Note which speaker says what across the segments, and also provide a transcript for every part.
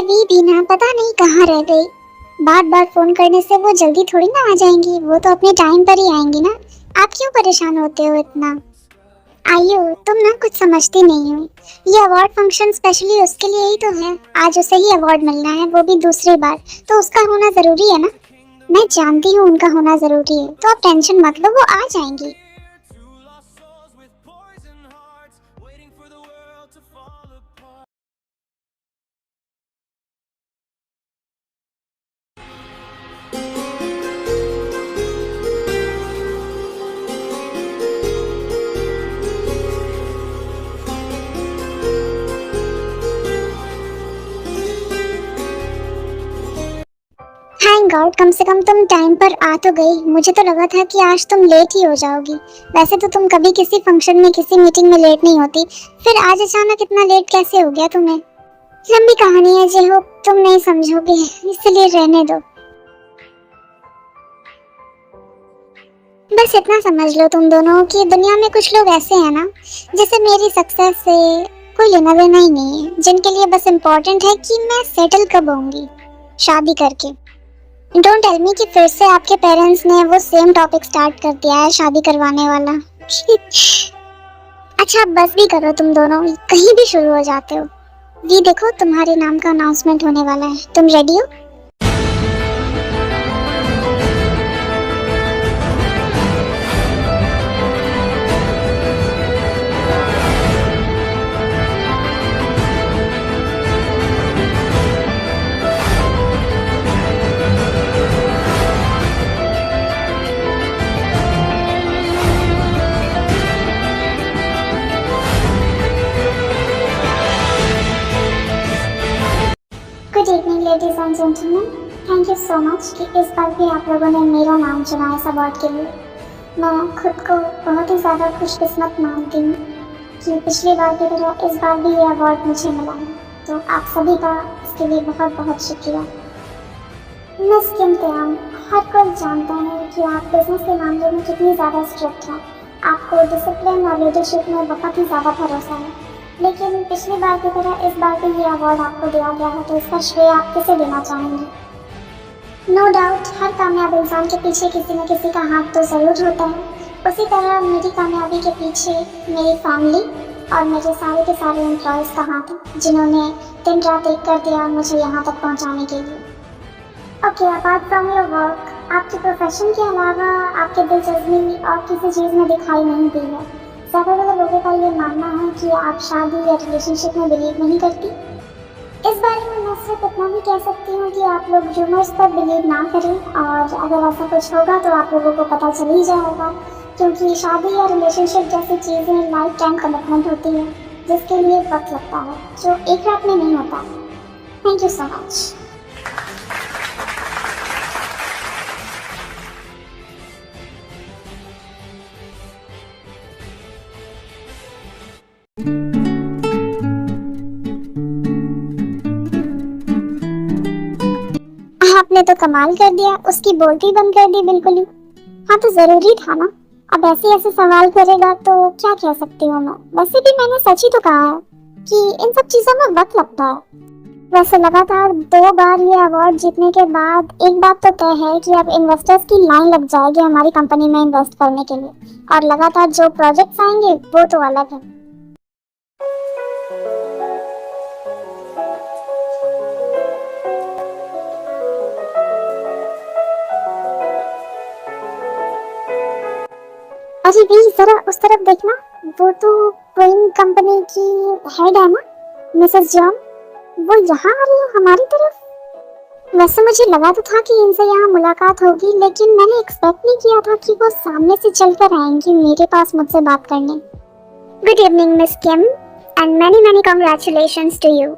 Speaker 1: ये भी ना पता नहीं कहाँ रह गई। बार बार फोन करने से वो जल्दी थोड़ी ना आ जाएंगी, वो तो अपने टाइम पर ही आएंगी ना। आप क्यों परेशान होते हो इतना? आइयो, तुम ना कुछ समझती नहीं हो। ये अवार्ड फंक्शन स्पेशली उसके लिए ही तो है। आज उसे ही अवार्ड मिलना है, वो भी दूसरी बार, तो उसका होना जरूरी है ना। मैं जानती हूँ उनका होना जरूरी है, तो आप टेंशन मत लो, वो आ जाएंगी। थैंक गॉड, कम से कम तुम टाइम पर आ तो गई। मुझे तो लगा था कि आज तुम लेट ही हो जाओगी। वैसे तो तुम कभी किसी फंक्शन में, किसी मीटिंग में लेट नहीं होती, फिर आज अचानक इतना लेट कैसे हो गया तुम्हें? लंबी कहानी है, जे हो तुम नहीं समझोगे, इसलिए रहने दो। बस इतना समझ लो तुम दोनों कि दुनिया में कुछ लोग ऐसे हैं ना, जैसे मेरी सक्सेस से कोई लेना देना ही नहीं है, जिनके लिए बस इम्पोर्टेंट है कि मैं सेटल कब होंगी, शादी करके। डोंट टेल मी कि फिर से आपके पेरेंट्स ने वो सेम टॉपिक स्टार्ट कर दिया है, शादी करवाने वाला। अच्छा बस भी करो, तुम दोनों कहीं भी शुरू हो जाते हो। ये देखो, तुम्हारे नाम का अनाउंसमेंट होने वाला है, तुम रेडी हो? Good evening ladies and gentleman. Thank you so much कि इस बार भी आप लोगों ने मेरा नाम चुना इस अवार्ड के लिए। मैं खुद को बहुत ही ज़्यादा खुशकिस्मत मानती हूँ कि पिछली बार की तरह इस बार भी ये अवार्ड मुझे मिला है। तो आप सभी का इसके लिए बहुत बहुत शुक्रिया। मिस किम तयान, हर कोई जानता है कि आप बिजनेस के मामले में कितनी ज़्यादा स्ट्रिक्ट हैं। आपको डिसिप्लिन और लीडरशिप में बहुत ही ज़्यादा भरोसा है, लेकिन पिछली बार की तरह इस बार भी ये अवार्ड आपको दिया गया है, तो इसका श्रेय आप किसे देना चाहेंगे? नो डाउट, हर कामयाब इंसान के पीछे किसी न किसी का हाथ तो ज़रूर होता है। उसी तरह मेरी कामयाबी के पीछे मेरी फैमिली और मेरे सारे के सारे एम्प्लॉयज़ का हाथ है, जिन्होंने दिन रात एक कर दिया मुझे यहाँ तक पहुँचाने के लिए। Okay, apart from your work, आपके प्रोफेशन के अलावा आपके दिलचस्पी और किसी चीज़ में दिखाई नहीं दी है। ज़्यादातर लोगों का ये मानना है कि आप शादी या रिलेशनशिप में बिलीव नहीं करती। इस बारे में मैं सिर्फ इतना ही कह सकती हूँ कि आप लोग रूमर्स पर बिलीव ना करें, और अगर ऐसा कुछ होगा तो आप लोगों को पता चल ही जाएगा, क्योंकि शादी या रिलेशनशिप जैसी चीज़ें लाइफ टाइम कमिटमेंट होती है, जिसके लिए वक्त लगता है, जो एक रात में नहीं होता। Thank you so much. आपने तो कमाल कर दिया, उसकी बोलती बंद कर दी बिल्कुल ही। हाँ तो जरूरी था ना। अब ऐसे ऐसे सवाल करेगा तो क्या कह सकती हूँ मैं। वैसे भी मैंने सच ही तो कहा है कि इन सब चीजों में वक्त लगता है। वैसे लगातार 2 बार ये अवार्ड जीतने के बाद एक बात तो तय है कि अब इन्वेस्टर्स की लाइन लग जाएगी हमारी कंपनी में इन्वेस्ट करने के लिए, और लगातार जो प्रोजेक्ट्स आएंगे वो तो अलग है। अरे भी जरा उस तरफ देखना, वो तो क्वीन कंपनी की हेड है ना, मिसेस जॉन। वो यहाँ आ रही है हमारी तरफ। वैसे मुझे लगा तो था कि इनसे यहाँ मुलाकात होगी, लेकिन मैंने एक्सपेक्ट नहीं किया था कि वो सामने से चलकर आएंगी मेरे पास मुझसे बात करने। Good evening Miss Kim, and many many congratulations to you.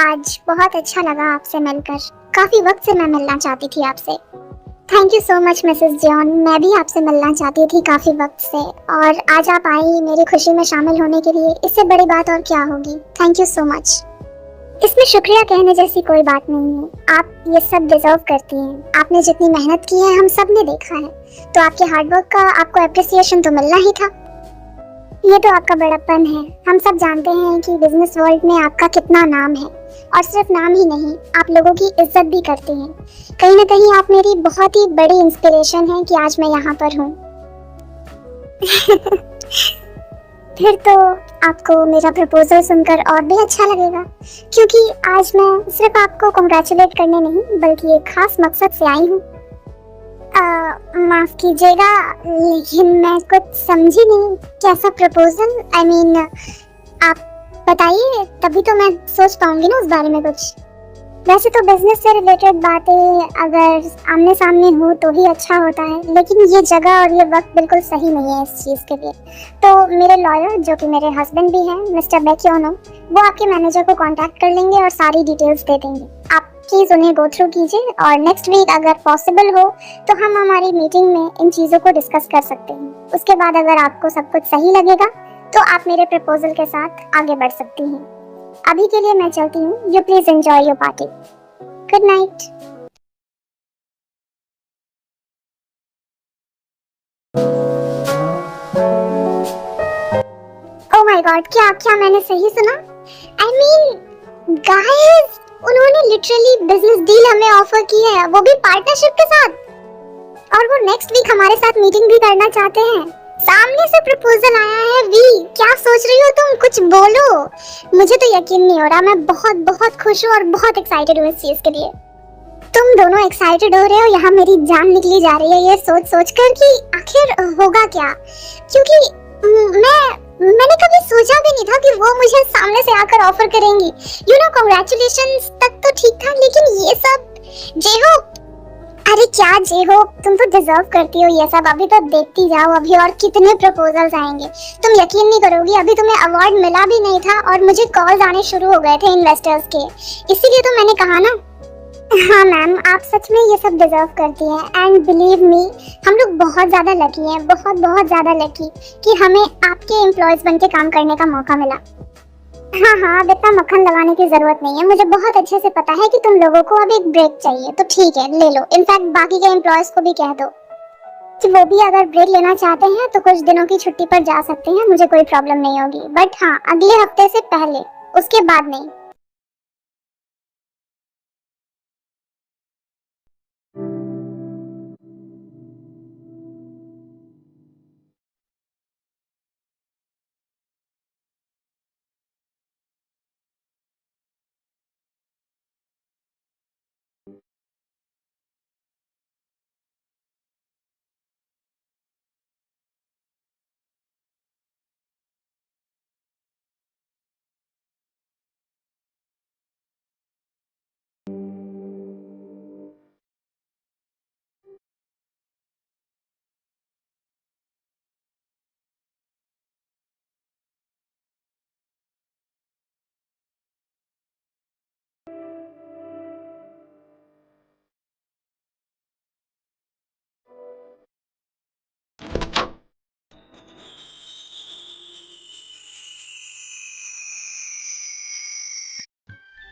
Speaker 1: आज बहुत अच्छा लगा आपसे मिलकर। काफी वक्त से मैं मिलना चाहती थी आपसे। Thank you so much Mrs John, मैं भी आपसे मिलना चाहती थी काफ़ी वक्त से, और आज आप आई मेरी खुशी में शामिल होने के लिए। इससे बड़ी बात और क्या होगी। Thank you so much. इसमें शुक्रिया कहने जैसी कोई बात नहीं है, आप ये सब डिजर्व करती हैं। आपने जितनी मेहनत की है हम सब ने देखा है, तो आपके हार्डवर्क का आपको अप्रिसिएशन तो मिलना ही था। ये तो आपका बड़प्पन है। हम सब जानते हैं कि बिजनेस वर्ल्ड में आपका कितना नाम है, और सिर्फ नाम ही नहीं, आप लोगों की इज्जत भी करते हैं। कहीं ना कहीं आप मेरी बहुत ही बड़ी इंस्पिरेशन हैं कि आज मैं यहाँ पर हूँ। फिर तो आपको मेरा प्रपोजल सुनकर और भी अच्छा लगेगा, क्योंकि आज मैं सिर्फ आपको कॉन्ग्रेचुलेट करने नहीं बल्कि एक खास मकसद से आई हूँ। माफ कीजिएगा, लेकिन मैं कुछ समझी नहीं। कैसा प्रपोजल? आई मीन आप बताइए, तभी तो मैं सोच पाऊंगी ना उस बारे में कुछ। वैसे तो बिजनेस से रिलेटेड बातें अगर आमने सामने हो तो ही अच्छा होता है, लेकिन ये जगह और ये वक्त बिल्कुल सही नहीं है इस चीज़ के लिए। तो मेरे लॉयर, जो कि मेरे हस्बैंड भी हैं, मिस्टर बेक्योनो, वो आपके मैनेजर को कांटेक्ट कर लेंगे और सारी डिटेल्स दे देंगे। आप प्लीज़ उन्हें गो थ्रू कीजिए, और नेक्स्ट वीक अगर पॉसिबल हो तो हम हमारी मीटिंग में इन चीज़ों को डिस्कस कर सकते हैं। उसके बाद अगर आपको सब कुछ सही लगेगा तो आप मेरे प्रपोजल के साथ आगे बढ़ सकती हैं। अभी के लिए मैं चलती हूँ। You please enjoy your party. Good night. Oh my God, क्या क्या मैंने सही सुना? आई मीन गाइस, उन्होंने लिटरली बिजनेस डील हमें ऑफर की है, वो भी पार्टनरशिप के साथ, और वो नेक्स्ट वीक हमारे साथ मीटिंग भी करना चाहते हैं। सामने से प्रपोजल आया है। वी, क्या सोच रही हो तुम? कुछ बोलो। मुझे तो यकीन नहीं हो रहा। मैं बहुत बहुत खुश हूँ और बहुत एक्साइटेड हूँ इस चीज के लिए। तुम दोनों एक्साइटेड हो रहे हो, यहाँ मेरी जान निकली जा रही है ये सोच सोच कर कि आखिर होगा क्या, क्योंकि मैंने कभी सोचा भी नहीं था कि वो मुझे सामने से आकर ऑफर करेंगी। यू नो, कांग्रेचुलेशंस तक तो ठीक था, लेकिन ये सब जे हो, अरे क्या जे हो, तुम तो डिजर्व करती हो ये सब। अभी तो देखती जाओ, अभी और कितने प्रपोजल्स आएंगे। तुम यकीन नहीं करोगी, अभी तुम्हें अवार्ड मिला भी नहीं था और मुझे कॉल्स आने शुरू हो गए थे इन्वेस्टर्स के। इसीलिए तो मैंने कहा ना। हाँ मैम, आप सच में ये सब डिजर्व करती हैं, एंड बिलीव मी, हम लोग बहुत ज़्यादा लकी हैं, बहुत बहुत ज़्यादा लकी कि हमें आपके एम्प्लॉयज़ बन के काम करने का मौका मिला। हाँ हाँ, अब इतना मक्खन लगाने की जरूरत नहीं है। मुझे बहुत अच्छे से पता है कि तुम लोगों को अब एक ब्रेक चाहिए, तो ठीक है, ले लो। इनफैक्ट बाकी के एम्प्लॉयज़ को भी कह दो कि वो भी अगर ब्रेक लेना चाहते हैं तो कुछ दिनों की छुट्टी पर जा सकते हैं, मुझे कोई प्रॉब्लम नहीं होगी। बट हाँ, अगले हफ्ते से पहले, उसके बाद नहीं।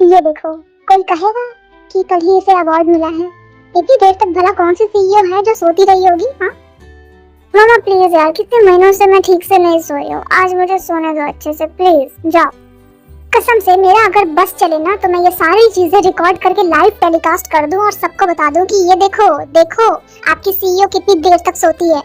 Speaker 1: ये देखो, कोई कहेगा कि कल ही इसे अवार्ड मिला है। इतनी देर तक भला कौन सी सीईओ है जो सोती रही होगी? हाँ मामा प्लीज यार, कितने महीनों से मैं ठीक से नहीं सोई हूँ, आज मुझे सोने दो अच्छे से, प्लीज जाओ। कसम से, मेरा अगर बस चले ना तो मैं ये सारी चीजें रिकॉर्ड करके लाइव टेलीकास्ट कर दूं और सबको बता दूं कि ये देखो देखो आपकी सीईओ कितनी देर तक सोती है।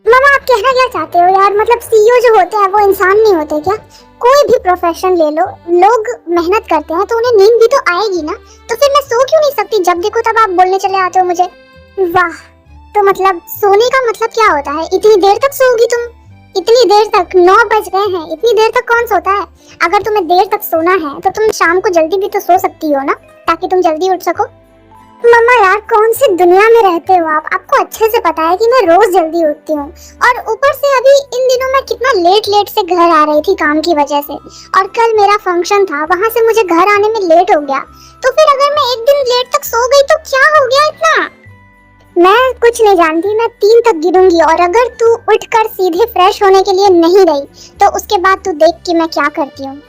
Speaker 1: मामा आप कहना क्या चाहते हो यार? मतलब सीईओ जो होते हैं वो इंसान नहीं होते क्या? कोई भी प्रोफेशन ले लो, लोग मेहनत करते हैं तो उन्हें नींद भी तो आएगी ना। तो फिर मैं सो क्यों नहीं सकती? जब देखो तब आप बोलने चले आते हो मुझे। वाह, तो मतलब सोने का मतलब क्या होता है? इतनी देर तक सोओगी तुम? इतनी देर तक? 9 बज गए हैं, इतनी देर तक कौन सोता है? अगर तुम्हें देर तक सोना है तो तुम शाम को जल्दी भी तो सो सकती हो ना, ताकि तुम जल्दी उठ सको। मम्मा यार, कौन सी दुनिया में रहते हो आप? आपको अच्छे से पता है कि मैं रोज जल्दी उठती हूँ, और ऊपर से अभी इन दिनों मैं कितना लेट लेट से घर आ रही थी काम की वजह से, और कल मेरा फंक्शन था, वहाँ से मुझे घर आने में लेट हो गया। तो फिर अगर मैं एक दिन लेट तक सो गई तो क्या हो गया इतना? मैं कुछ नहीं जानती, मैं 3 तक गिनूंगी, और अगर तू उठकर सीधे फ्रेश होने के लिए नहीं गई तो उसके बाद तू देख कि मैं क्या करती हूँ।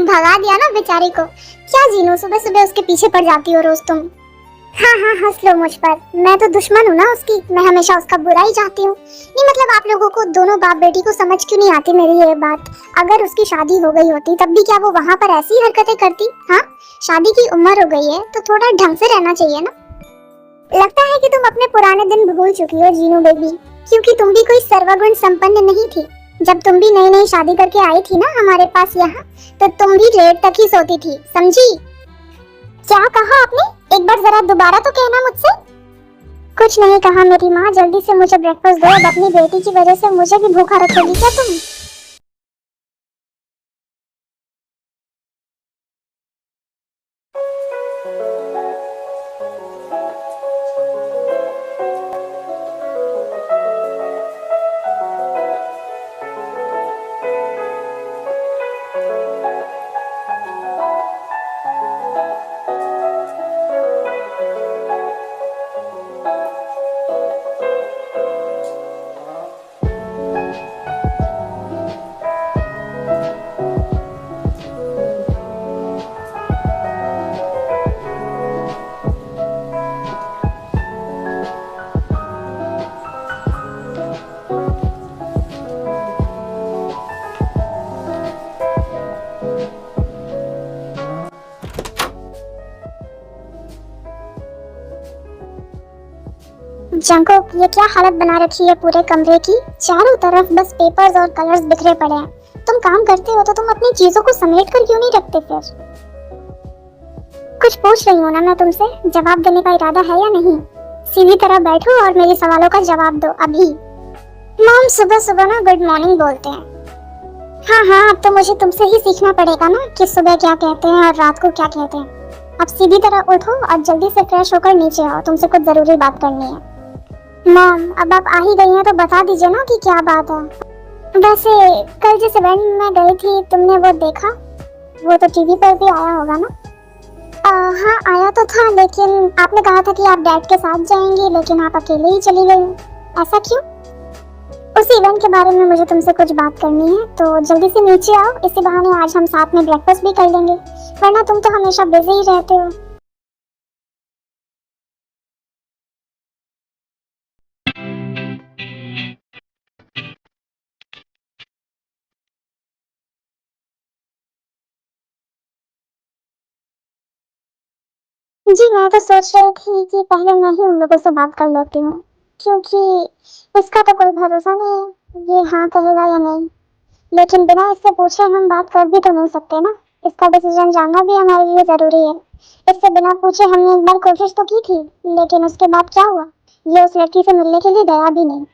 Speaker 1: भगा दिया ना बेचारी को। क्या जीनू, सुबह सुबह उसके पीछे पड़ जाती हो रोज तुम। हाँ हाँ हंस लो मुझ पर, मैं तो दुश्मन हूँ ना उसकी, मैं हमेशा उसका बुरा ही चाहती हूँ। नहीं मतलब आप लोगों को दोनों बाप बेटी को समझ क्यों नहीं आती मेरी ये बात? अगर उसकी शादी हो गई होती तब भी क्या वो वहाँ पर ऐसी ही हरकतें करती? हाँ, शादी की उम्र हो गई है तो थोड़ा ढंग से रहना चाहिए ना। लगता है कि तुम अपने पुराने दिन भूल चुकी हो जीनू बेबी, क्योंकि तुम भी कोई सर्वगुण संपन्न नहीं थी। जब तुम भी नई नई शादी करके आई थी ना हमारे पास यहाँ, तो तुम भी लेट तक ही सोती थी, समझी? क्या कहा आपने? एक बार जरा दोबारा तो कहना मुझसे। कुछ नहीं कहा मेरी माँ, जल्दी से मुझे ब्रेकफास्ट दो, अब अपनी बेटी की वजह से मुझे भी भूखा रखोगी क्या तुम? जंकुक, ये क्या हालत बना रखी है पूरे कमरे की? चारों तरफ बस पेपर्स और कलर्स बिखरे पड़े हैं। तुम काम करते हो तो तुम अपनी चीजों को समेट कर क्यों नहीं रखते फिर? कुछ पूछ रही हूँ ना मैं तुमसे, जवाब देने का इरादा है या नहीं? सीधी तरह बैठो और मेरे सवालों का जवाब दो अभी। मॉम सुबह सुबह ना गुड मॉर्निंग बोलते हैं। हाँ हाँ, अब तो मुझे तुमसे ही सीखना पड़ेगा ना कि सुबह क्या कहते हैं और रात को क्या कहते हैं। अब सीधी तरह उठो और जल्दी से फ्रेश होकर नीचे आओ, तुमसे कुछ जरूरी बात करनी है। मॉम, अब आप आ ही गई हैं तो बता दीजिए ना कि क्या बात है। वैसे कल जिस इवेंट में गई थी तुमने वो देखा? वो तो टीवी पर भी आया होगा ना? हाँ आया तो था, लेकिन आपने कहा था कि आप डैड के साथ जाएंगी, लेकिन आप अकेले ही चली गई। ऐसा क्यों? उस इवेंट के बारे में मुझे तुमसे कुछ बात करनी है, तो जल्दी से नीचे आओ, इसी बहाने आज हम साथ में ब्रेकफास्ट भी कर लेंगे, वरना तुम तो हमेशा बिजी ही रहते हो। जी मैं तो सोच रही थी कि पहले मैं ही उन लोगों से बात कर लेती हूँ, क्योंकि इसका तो कोई भरोसा नहीं है ये हाँ कहेगा या नहीं। लेकिन बिना इससे पूछे हम बात कर भी तो नहीं सकते ना, इसका डिसीजन जानना भी हमारे लिए जरूरी है। इससे बिना पूछे हमने एक बार कोशिश तो की थी, लेकिन उसके बाद क्या हुआ? ये उस लड़की से मिलने के लिए गया भी नहीं।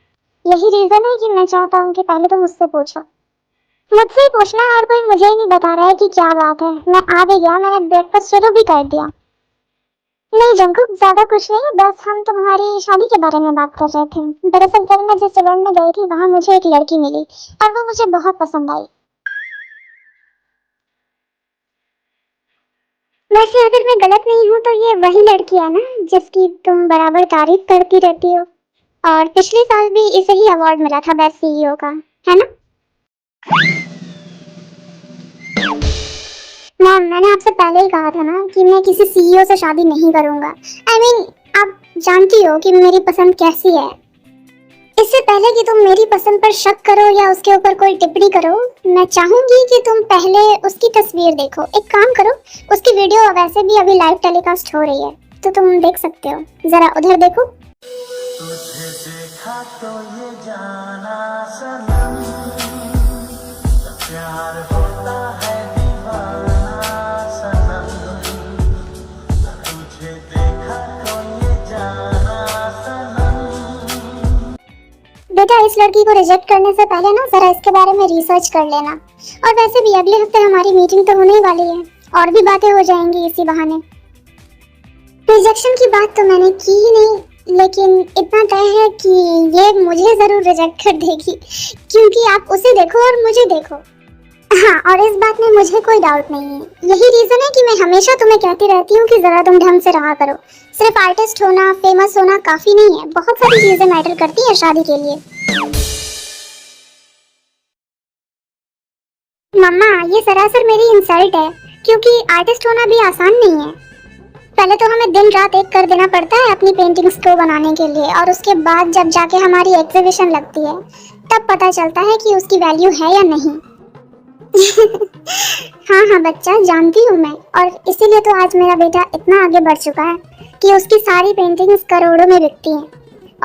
Speaker 1: यही रीजन है कि मैं चाहता हूँ कि पहले तुम मुझसे पूछो। मुझसे ही पूछना है और कोई मुझे ही नहीं बता रहा है कि क्या बात है। मैं आ भी गया, मैंने ब्रेकफास्ट शुरू भी कर दिया। नहीं जंकुक, ज्यादा कुछ नहीं, बस हम तुम्हारी शादी के बारे में बात कर रहे थे। दरअसल कल मैं जिस इवेंट में गई थी वहां मुझे एक लड़की मिली और वो मुझे बहुत पसंद आई। वैसे अगर मैं गलत नहीं हूँ तो ये वही लड़की है ना जिसकी तुम बराबर तारीफ करती रहती हो, और पिछले साल भी इसे ही अवार्ड मिला था बेस्ट सीईओ का, है ना? मैम मैंने आपसे पहले ही कहा था ना कि मैं किसी सीईओ से शादी नहीं करूंगा। आई मीन आप जानती हो कि मेरी पसंद कैसी है। इससे पहले कि तुम मेरी पसंद पर शक करो या उसके ऊपर कोई टिप्पणी करो, मैं चाहूंगी कि तुम पहले उसकी तस्वीर देखो। एक काम करो, उसकी वीडियो वैसे भी अभी लाइव टेलीकास्ट हो रही है तो तुम देख सकते हो, जरा उधर देखो। तुझे देखा तो ये जाना सनम, प्यार होता है दीवाना सनम, तुझे देखा तो ये जाना सनम। बेटा इस लड़की को रिजेक्ट करने से पहले ना जरा इसके बारे में रिसर्च कर लेना। और वैसे भी अगले हफ्ते हमारी मीटिंग तो होने ही वाली है और भी बातें हो जाएंगी इसी बहाने। रिजेक्शन की बात तो मैंने की ही नहीं, लेकिन इतना तय है कि ये मुझे जरूर रिजेक्ट कर देगी, क्योंकि आप उसे देखो और मुझे देखो। हाँ, और इस बात में मुझे कोई डाउट नहीं है। यही रीजन है कि मैं हमेशा तुम्हें कहती रहती हूँ कि जरा तुम ढंग से रहा करो। सिर्फ आर्टिस्ट होना, फेमस होना काफी नहीं है, बहुत सारी चीजें मैटर करती है शादी के लिए। मम्मा ये सरासर मेरी इंसल्ट है, क्योंकि आर्टिस्ट होना भी आसान नहीं है। पहले तो हमें दिन रात एक कर देना पड़ता है अपनी पेंटिंग्स को बनाने के लिए, और उसके बाद जब जाके हमारी एग्जीबिशन लगती है तब पता चलता है कि उसकी वैल्यू है या नहीं। हाँ हाँ बच्चा, जानती हूँ मैं, और इसीलिए तो आज मेरा बेटा इतना आगे बढ़ चुका है कि उसकी सारी पेंटिंग्स करोड़ों में बिकती हैं।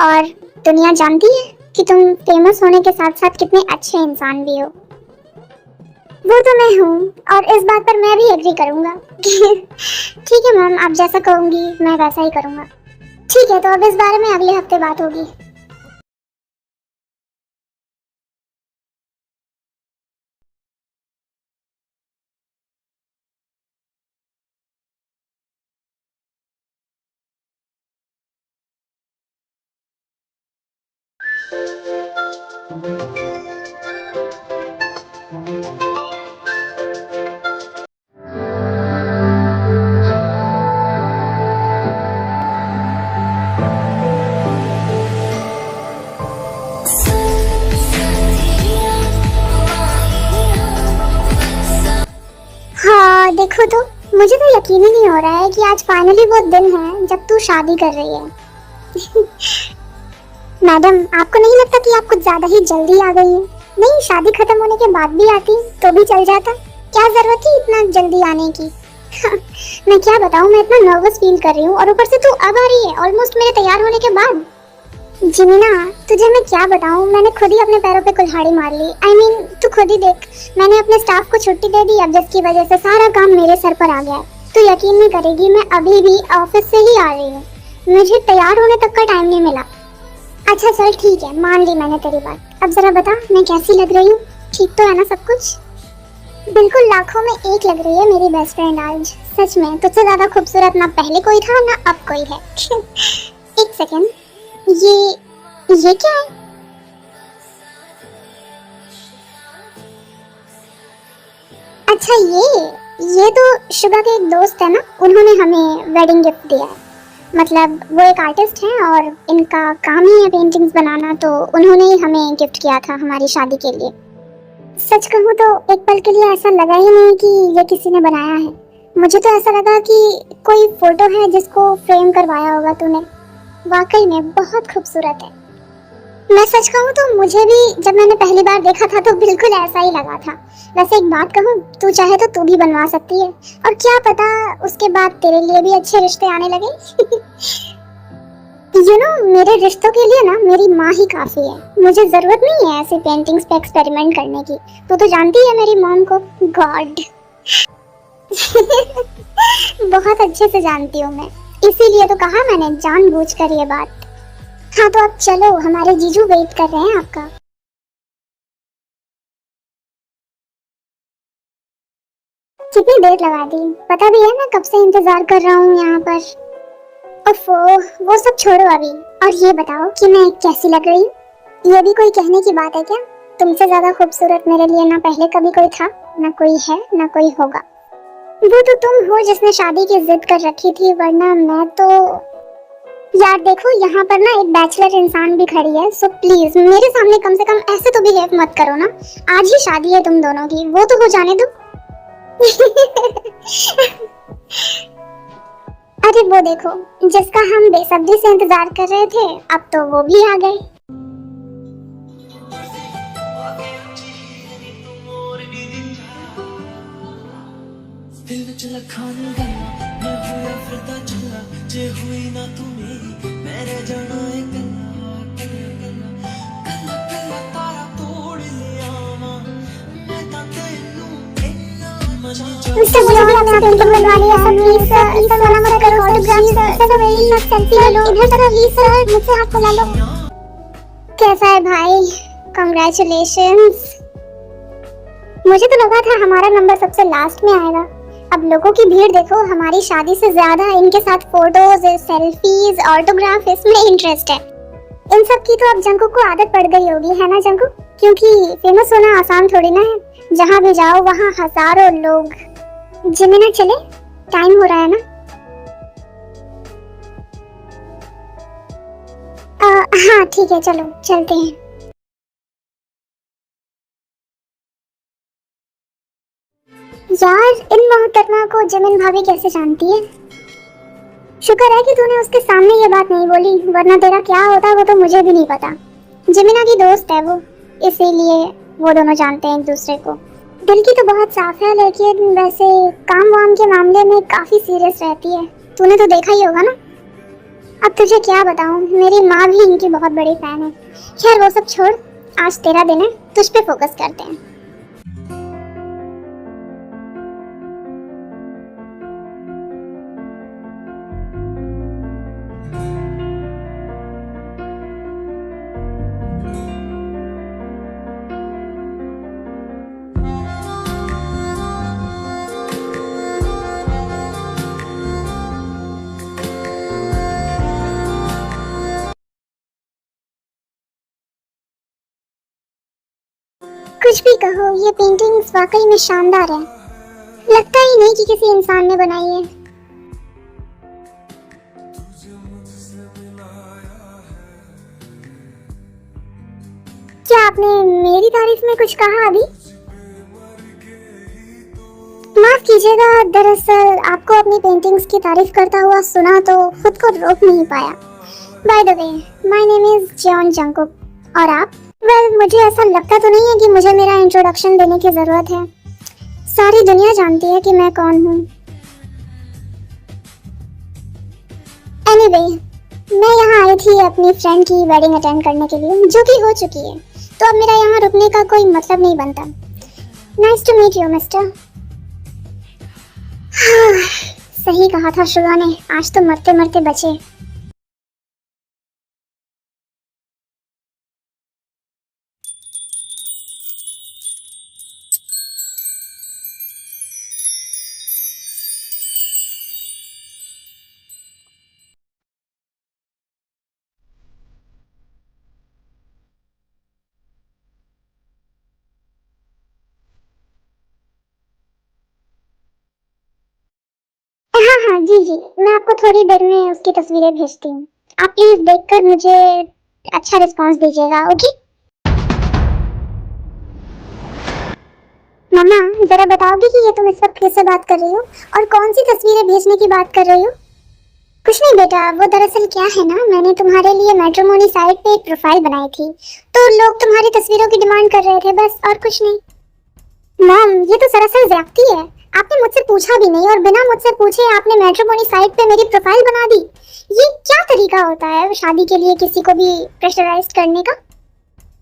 Speaker 1: और दुनिया जानती है कि तुम फेमस होने के साथ साथ कितने अच्छे इंसान भी हो। वो तो मैं हूँ, और इस बात पर मैं भी एग्री करूँगा। ठीक है मैम, आप जैसा कहूँगी मैं वैसा ही करूँगा। ठीक है, तो अब इस बारे में अगले हफ्ते बात होगी। हाँ देखो, तो मुझे तो यकीन ही नहीं हो रहा है कि आज फाइनली वो दिन है जब तू शादी कर रही है। मैडम, आपको नहीं लगता कि आप कुछ ज्यादा ही जल्दी आ गई हैं? नहीं, शादी खत्म होने के बाद भी आती तो भी चल जाता। क्या जरूरत थी इतना जल्दी आने की? मैं क्या बताऊं, मैं इतना नर्वस फील कर रही हूँ, और ऊपर से तू अब आ रही है ऑलमोस्ट मेरे तैयार होने के बाद। जिमीना, तुझे मैं क्या बताऊं, मैंने खुद ही अपने पैरों पे कुल्हाड़ी मार ली। I mean, तू खुद ही देख, मैंने अपने स्टाफ को छुट्टी दे दी अब, जिसकी वजह से सारा काम मेरे सर पर आ गया है। तू यकीन नहीं करेगी, मैं अभी भी ऑफिस से ही आ रही हूँ, मुझे तैयार होने तक का टाइम नहीं मिला। अच्छा चल ठीक है, मान ली मैंने तेरी बात। अब जरा बता, मैं कैसी लग रही हूँ? ठीक तो है ना सब कुछ? बिल्कुल लाखों में एक लग रही है मेरी बेस्ट फ्रेंड आज। सच में तुझसे ज्यादा खूबसूरत ना पहले कोई था ना अब कोई है। एक सेकेंड, ये क्या है? अच्छा, ये तो शुभा के एक दोस्त है ना, उन्होंने हमें वेडिंग गिफ्ट दिया है। मतलब वो एक आर्टिस्ट हैं और इनका काम ही है पेंटिंग्स बनाना, तो उन्होंने ही हमें गिफ्ट किया था हमारी शादी के लिए। सच कहूँ तो एक पल के लिए ऐसा लगा ही नहीं कि ये किसी ने बनाया है। मुझे तो ऐसा लगा कि कोई फोटो है जिसको फ्रेम करवाया होगा तूने। वाकई में बहुत खूबसूरत है। मैं सच कहूँ तो मुझे भी जब मैंने पहली बार देखा था तो बिल्कुल ऐसा ही लगा था। वैसे एक बात कहूँ, तू चाहे तो तू भी बनवा सकती है, और क्या पता उसके बाद तेरे लिए भी अच्छे रिश्ते आने लगे। मेरे रिश्तों के लिए ना मेरी माँ ही काफी है। मुझे जरूरत नहीं है ऐसे पेंटिंग्स पे एक्सपेरिमेंट करने की। तू तो जानती है मेरी मॉम को। गॉड। बहुत अच्छे से जानती हूँ मैं, इसीलिए तो कहा मैंने जानबूझकर ये बात। हाँ तो अब चलो, हमारे जीजू वेट कर रहे हैं आपका। कितनी देर लगा दी, पता भी है मैं कब से इंतजार कर रहा हूँ यहाँ पर। ओफो, वो सब छोड़ो अभी, और ये बताओ कि मैं कैसी लग रही हूँ? ये भी कोई कहने की बात है क्या? तुमसे ज्यादा खूबसूरत मेरे लिए ना पहले कभी कोई था, ना कोई है, ना कोई होगा। वो तो तुम हो जिसने शादी की जिद कर रखी थी, वरना मैं तो। यार देखो, यहाँ पर ना एक बैचलर इंसान भी खड़ी है, सो प्लीज मेरे सामने कम से कम ऐसे तो बिहेव मत करो ना। आज ही शादी है तुम दोनों की, वो तो हो जाने दो। अरे वो देखो, जिसका हम बेसब्री से इंतजार कर रहे थे, अब तो वो भी आ गए। दिल विच लखां गल्लां मैं होया फिरदा चला, जे हुई ना तू मेरी मैं रह जाना है गल्ला गल्ला गल्ला गल्ला तारा तोड़ ले आवा मैं तां तैनू इन्ना मजा। मिस्टर जॉन, आपसे पेंटिंग बनवानी है सर, प्लीज सर, ऐसा मना मत करो, ऑटोग्राफ सर, मेरी साथ सेल्फी ले लो। इधर तरफ प्लीज सर, मुझसे हाथ मिला लो। कैसा है भाई? कांग्रेचुलेशंस। मुझे तो लगा था हमारा नंबर सबसे लास्ट में आएगा। अब लोगों की भीड़ देखो, हमारी शादी से ज्यादा इनके साथ फोटोज, सेल्फीज, ऑटोग्राफ, इसमें इंटरेस्ट है। इन सब की तो अब जंकू को आदत पड़ गई होगी, है ना जंकू? क्योंकि फेमस होना आसान थोड़ी ना है, जहाँ भी जाओ वहाँ हजारों लोग। जिमिना चले, टाइम हो रहा है ना? हाँ ठीक है, चलो चलते हैं। यार इन मोहतरमा को जिमिन भाभी कैसे जानती है? शुक्र है कि तूने उसके सामने ये बात नहीं बोली, वरना तेरा क्या होता वो तो मुझे भी नहीं पता। जमीना की दोस्त है वो, इसीलिए वो दोनों जानते हैं एक दूसरे को। दिल की तो बहुत साफ है, लेकिन वैसे काम वाम के मामले में काफी सीरियस रहती है। तूने तो देखा ही होगा ना। अब तुझे क्या बताऊं, मेरी माँ भी इनकी बहुत बड़ी फैन है। खैर वो सब छोड़, आज तेरा दिन है, तुझ पे फोकस करते हैं। कुछ भी कहो, ये पेंटिंग्स वाकई में शानदार है। लगता ही नहीं कि किसी इंसान ने बनाई है। क्या आपने मेरी तारीफ में कुछ कहा अभी? माफ कीजिएगा, दरअसल आपको अपनी पेंटिंग्स की तारीफ करता हुआ सुना तो खुद को रोक नहीं पाया। By the way, my name is John Jungkook. और आप? वेल, मुझे ऐसा लगता तो नहीं है कि मुझे मेरा इंट्रोडक्शन देने की जरूरत है। सारी दुनिया जानती है कि मैं कौन हूँ। एनीवे, मैं यहाँ आई थी अपनी फ्रेंड की वेडिंग अटेंड करने के लिए, जो कि हो चुकी है, तो अब मेरा यहाँ रुकने का कोई मतलब नहीं बनता। Nice to meet you mister. सही कहा था शुगा ने, आज तो मरते मरते बचे। हाँ हाँ, जी जी, मैं आपको थोड़ी देर में उसकी तस्वीरें भेजती हूँ। आप प्लीज देखकर मुझे अच्छा रिस्पांस दीजिएगा, ओके? मम्मा, जरा बताओगे कि ये तुम इस वक्त किससे बात कर रही हो और कौन सी तस्वीरें भेजने की बात कर रही हो? कुछ नहीं बेटा, वो दरअसल क्या है ना, मैंने तुम्हारे लिए मैट्रिमोनी साइट पे एक प्रोफाइल बनाई थी, तो लोग तुम्हारी तस्वीरों की डिमांड कर रहे थे, बस और कुछ नहीं। मॉम, ये तो सरासर ज्यादती है। आपने मुझसे पूछा भी नहीं और बिना मुझसे पूछे आपने मैट्रिमोनी साइट पे मेरी प्रोफाइल बना दी। ये क्या तरीका होता है शादी के लिए किसी को भी प्रेशराइज करने का?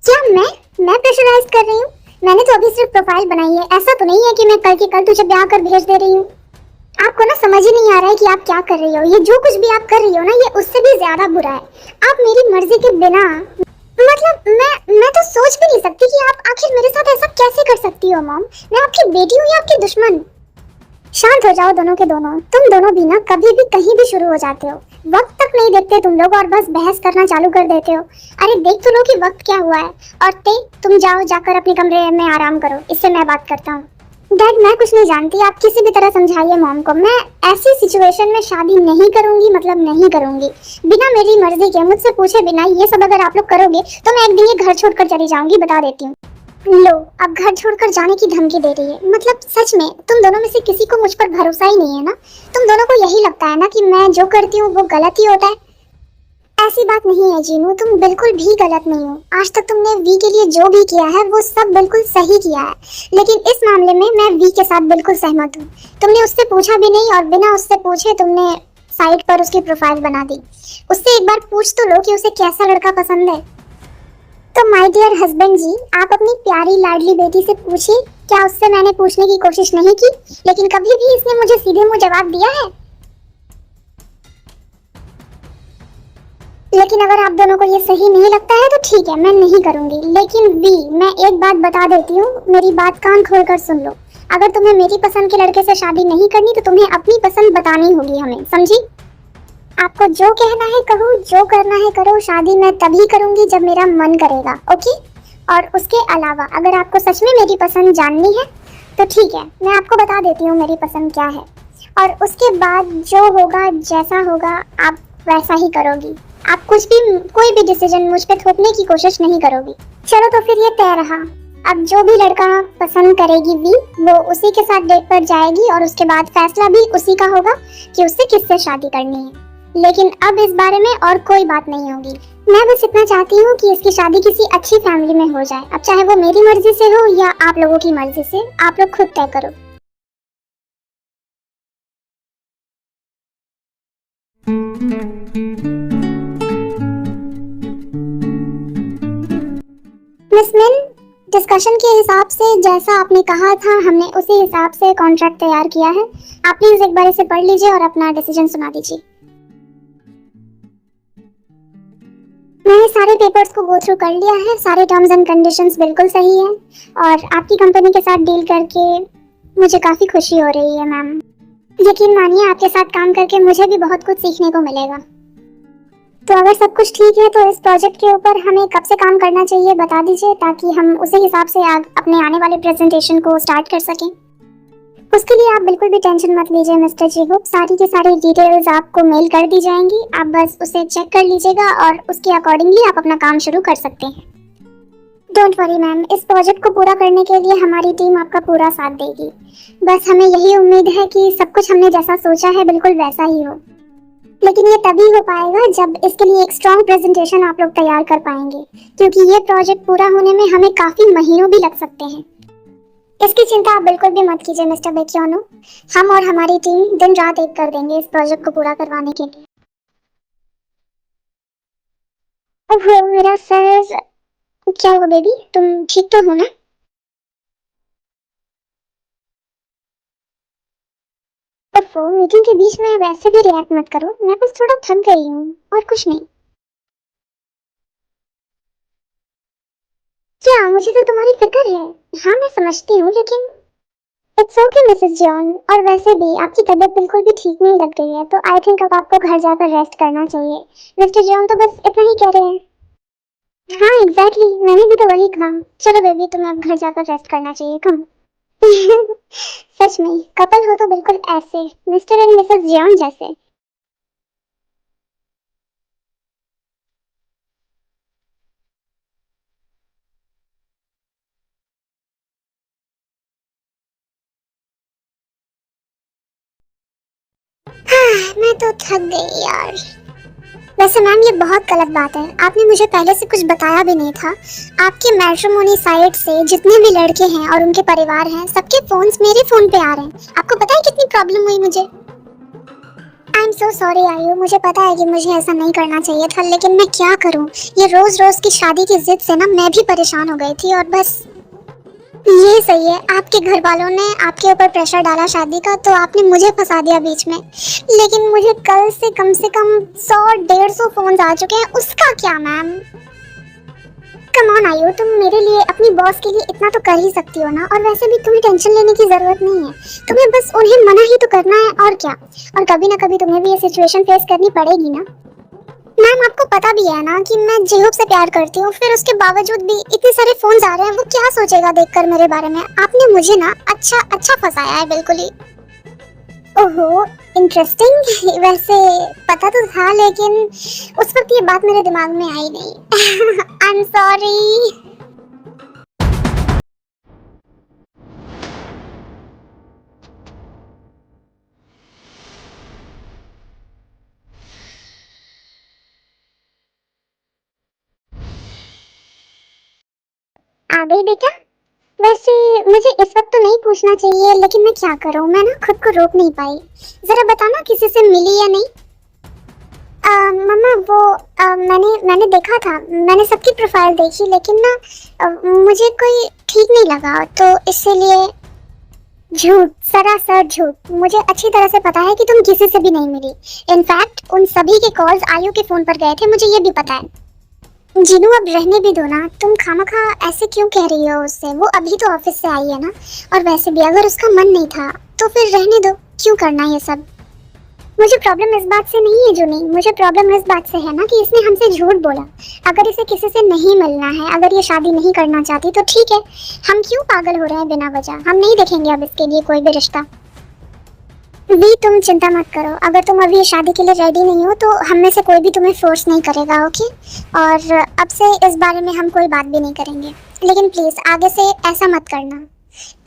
Speaker 1: क्या मैं प्रेशराइज कर रही हूँ? मैंने तो अभी सिर्फ प्रोफाइल बनाई है, ऐसा तो नहीं है कि मैं कल के कल तुझे ब्याह कर भेज दे रही हूँ। आपको ना समझ ही नहीं आ रहा है कि आप क्या कर रही हो। ये जो कुछ भी आप कर रही हो ना, ये उससे भी ज्यादा बुरा है। आप मेरी मर्जी के बिना, मतलब मैं तो सोच भी नहीं सकती कि आप आखिर मेरे साथ ऐसा कैसे कर सकती हो मॉम। मैं आपकी बेटी हूँ या आपकी दुश्मन? शांत हो जाओ दोनों के दोनों। तुम दोनों भी ना कभी भी कहीं भी शुरू हो जाते हो, वक्त तक नहीं देखते तुम लोग और बस बहस करना चालू कर देते हो। अरे देख तो लो कि वक्त क्या हुआ है। और तुम जाओ, जाकर अपने कमरे में आराम करो, इससे मैं बात करता हूँ। डैड, मैं कुछ नहीं जानती, आप किसी भी तरह समझाइए मॉम को। मैं ऐसी सिचुएशन में शादी नहीं करूंगी, मतलब नहीं करूंगी, बिना मेरी मर्जी के, मुझसे पूछे बिना। ये सब अगर आप लोग करोगे तो मैं एक दिन ये घर छोड़कर चली जाऊंगी, बता देती हूँ। लो, अब घर छोड़कर जाने की धमकी दे रही है। मतलब सच में तुम दोनों में से किसी को मुझ पर भरोसा ही नहीं है ना? तुम दोनों को यही लगता है ना कि मैं जो करती हूँ वो गलत ही होता है? ऐसी बात नहीं है जीनू, तुम बिल्कुल भी गलत नहीं हो। आज तक तुमने वी के लिए जो भी किया है वो सब बिल्कुल सही किया है, लेकिन इस मामले में मैं वी के साथ बिल्कुल सहमत हूँ। तुमने उससे पूछा भी नहीं और बिना उससे पूछे तुमने साइट पर उसकी प्रोफाइल बना दी। उससे एक बार पूछ तो लो कि उसे कैसा लड़का पसंद है। तो माय डियर हस्बैंड जी, आप अपनी प्यारी लाडली बेटी से पूछिए, क्या उससे मैंने पूछने की कोशिश नहीं की? लेकिन कभी भी इसने मुझे सीधे मुंह जवाब दिया है? लेकिन अगर आप दोनों को ये सही नहीं लगता है तो ठीक है, मैं नहीं करूंगी। लेकिन वी, मैं एक बात बता देती हूँ, मेरी बात कान खोलकर सुन लो। अगर तुम्हें मेरी पसंद के लड़के से शादी नहीं करनी तो तुम्हें अपनी पसंद बतानी होगी हमें, समझी? आपको जो कहना है कहो, जो करना है करो। शादी मैं तभी करूंगी जब मेरा मन करेगा, ओके? और उसके अलावा अगर आपको सच में मेरी पसंद जाननी है तो ठीक है, मैं आपको बता देती हूँ मेरी पसंद क्या है, और उसके बाद जो होगा, जैसा होगा, आप वैसा ही करोगी। आप कोई भी डिसीजन मुझ पे थोपने की कोशिश नहीं करोगी। चलो तो फिर ये तय रहा। अब जो भी लड़का पसंद करेगी वी, वो उसी के साथ डेट पर जाएगी और उसके बाद फैसला भी उसी का होगा कि उससे किससे शादी करनी है। लेकिन अब इस बारे में और कोई बात नहीं होगी। मैं बस इतना चाहती हूँ कि इसकी शादी किसी अच्छी फैमिली में हो जाए। अब चाहे वो मेरी मर्जी से हो या आप लोगों की मर्जी से, आप लोग खुद तय करो। मिस मिन, डिस्कशन के हिसाब से जैसा आपने कहा था, हमने उसी हिसाब से कॉन्ट्रैक्ट तैयार किया है। आप प्लीज एक बार इसे पढ़ लीजिए और अपना डिसीजन सुना दीजिए। मैंने सारे पेपर्स को गो थ्रू कर लिया है, सारे टर्म्स एंड कंडीशंस बिल्कुल सही हैं और आपकी कंपनी के साथ डील करके मुझे काफ़ी खुशी हो रही है मैम। यकीन मानिए, आपके साथ काम करके मुझे भी बहुत कुछ सीखने को मिलेगा। तो अगर सब कुछ ठीक है तो इस प्रोजेक्ट के ऊपर हमें कब से काम करना चाहिए बता दीजिए, ताकि हम उसी हिसाब से अपने आने वाले प्रेजेंटेशन को स्टार्ट कर सकें। उसके लिए आप बिल्कुल भी टेंशन मत लीजिए मिस्टर जीहूप, सारी की सारी डिटेल्स आपको मेल कर दी जाएंगी। आप बस उसे चेक कर लीजिएगा और उसके अकॉर्डिंगली आप अपना काम शुरू कर सकते हैं। डोंट वरी मैम, इस प्रोजेक्ट को पूरा करने के लिए हमारी टीम आपका पूरा साथ देगी। बस हमें यही उम्मीद है कि सब कुछ हमने जैसा सोचा है बिल्कुल वैसा ही हो। लेकिन ये तभी हो पाएगा जब इसके लिए एक स्ट्रॉन्ग प्रेजेंटेशन आप लोग तैयार कर पाएंगे, क्योंकि ये प्रोजेक्ट पूरा होने में हमें काफ़ी महीनों भी लग सकते हैं। इसकी चिंता आप बिल्कुल भी मत कीजिए मिस्टर बेकियानो, हम और हमारी टीम दिन रात एक कर देंगे इस प्रोजेक्ट को पूरा करवाने के लिए। ओह मेरा सर, क्या हुआ बेबी, तुम ठीक तो हो ना? ओफो, मीटिंग के बीच में वैसे भी रिएक्ट मत करो, मैं बस थोड़ा थक गई हूँ और कुछ नहीं। क्या मुझे तो तुम्हारी फिक्र है। हाँ मैं समझती हूँ, लेकिन इट्स ओके मिसेस जॉन, और वैसे भी आपकी तबीयत बिल्कुल भी ठीक नहीं लग रही है, तो आई थिंक अब आपको घर जाकर रेस्ट करना चाहिए। मिस्टर जॉन तो बस इतना ही कह रहे हैं। हाँ एग्जैक्टली, मैंने भी तो वही कहा। चलो बेबी, तुम्हें अब घर जाकर रेस्ट करना चाहिए, कम। सच में कपल हो तो बिल्कुल ऐसे, मिस्टर एंड मिसेस जॉन जैसे। मैं तो थक गई यार। वैसे मैम ये बहुत गलत बात है, आपने मुझे पहले से कुछ बताया भी नहीं था। आपके मैट्रिमोनी साइट से जितने भी लड़के हैं और उनके परिवार हैं, सबके फोन्स मेरे फोन पे आ रहे हैं। आपको पता है कितनी प्रॉब्लम हुई मुझे? आई एम सो सॉरी आयु, मुझे पता है कि मुझे ऐसा नहीं करना चाहिए था, लेकिन मैं क्या करूं। ये रोज रोज की शादी की जिद से ना मैं भी परेशान हो गई थी, और बस ये सही है, आपके घर वालों ने आपके ऊपर प्रेशर डाला शादी का, तो आपने मुझे फंसा दिया बीच में। लेकिन मुझे कल से कम 100-150 फोन आ चुके हैं, उसका क्या मैम? कम ऑन आयु, तुम मेरे लिए अपनी बॉस के लिए इतना तो कर ही सकती हो ना। और वैसे भी तुम्हें टेंशन लेने की जरूरत नहीं है, तुम्हें बस उन्हें मना ही तो करना है, और क्या। और कभी ना कभी तुम्हें भी ये सिचुएशन फेस करनी पड़ेगी ना। मैम आपको पता भी है ना कि मैं जेहूब से प्यार करती हूँ, फिर उसके बावजूद भी इतने सारे फोन आ रहे हैं। वो क्या सोचेगा देखकर मेरे बारे में? आपने मुझे ना अच्छा फंसाया है बिल्कुल ही। ओहो इंटरेस्टिंग। वैसे पता तो था, लेकिन उस वक्त ये बात मेरे दिमाग में आई नहीं। I am sorry. आ गई बेटा? वैसे मुझे इस वक्त तो नहीं पूछना चाहिए, लेकिन मैं क्या करूं, मैं ना खुद को रोक नहीं पाई। जरा बताना किसी से मिली या नहीं? मम्मा वो मैंने देखा था, मैंने सबकी प्रोफाइल देखी, लेकिन ना मुझे कोई ठीक नहीं लगा, तो इसलिए। झूठ, सरासर झूठ। मुझे अच्छी तरह से पता है कि तुम किसी से भी नहीं मिली। इनफैक्ट उन सभी के कॉल्स आयु के फोन पर गए थे, मुझे ये भी पता है। जीनू अब रहने भी दो ना, तुम खामखा ऐसे क्यों कह रही हो उससे? वो अभी तो ऑफिस से आई है ना, और वैसे भी अगर उसका मन नहीं था तो फिर रहने दो, क्यों करना ये सब। मुझे प्रॉब्लम इस बात से नहीं है जूनी, मुझे प्रॉब्लम इस बात से है ना कि इसने हमसे झूठ बोला। अगर इसे किसी से नहीं मिलना है, अगर ये शादी नहीं करना चाहती तो ठीक है, हम क्यों पागल हो रहे हैं बिना वजह? हम नहीं देखेंगे अब इसके लिए कोई भी रिश्ता। भी तुम चिंता मत करो, अगर तुम अभी शादी के लिए रेडी नहीं हो तो हम में से कोई भी तुम्हें फोर्स नहीं करेगा, ओके? और अब से इस बारे में हम कोई बात भी नहीं करेंगे। लेकिन प्लीज आगे से ऐसा मत करना,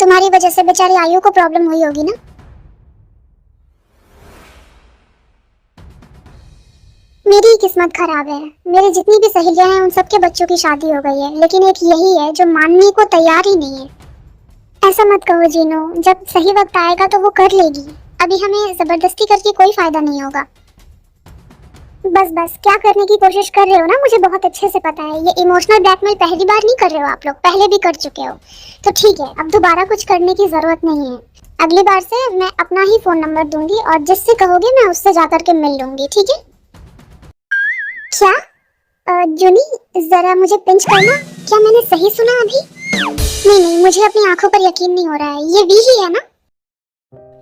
Speaker 1: तुम्हारी वजह से बेचारी आयु को प्रॉब्लम हुई होगी ना। मेरी ही किस्मत खराब है। मेरी जितनी भी सहेलियां हैं उन सबके बच्चों की शादी हो गई है, लेकिन एक यही है जो मानने को तैयार ही नहीं है। ऐसा मत कहो जीनो, जब सही वक्त आएगा तो वो कर लेगी। अभी हमें जबरदस्ती करके कोई फायदा नहीं होगा। बस बस, क्या करने की कोशिश कर रहे हो ना मुझे बहुत अच्छे से पता है। ये इमोशनल ब्लैकमेल पहली बार नहीं कर रहे हो आप लोग, पहले भी कर चुके हो। तो ठीक है, अब दोबारा कुछ करने की जरूरत नहीं है। अगली बार से मैं अपना ही फोन नंबर दूंगी और जिससे कहोगे मैं उससे जाकर के मिल लूंगी, ठीक है? क्या? जूनी, जरा मुझे पिंच करना। क्या मैंने सही सुना अभी? नहीं नहीं, मुझे अपनी आंखों पर यकीन नहीं हो रहा है। ये वी ही है ना?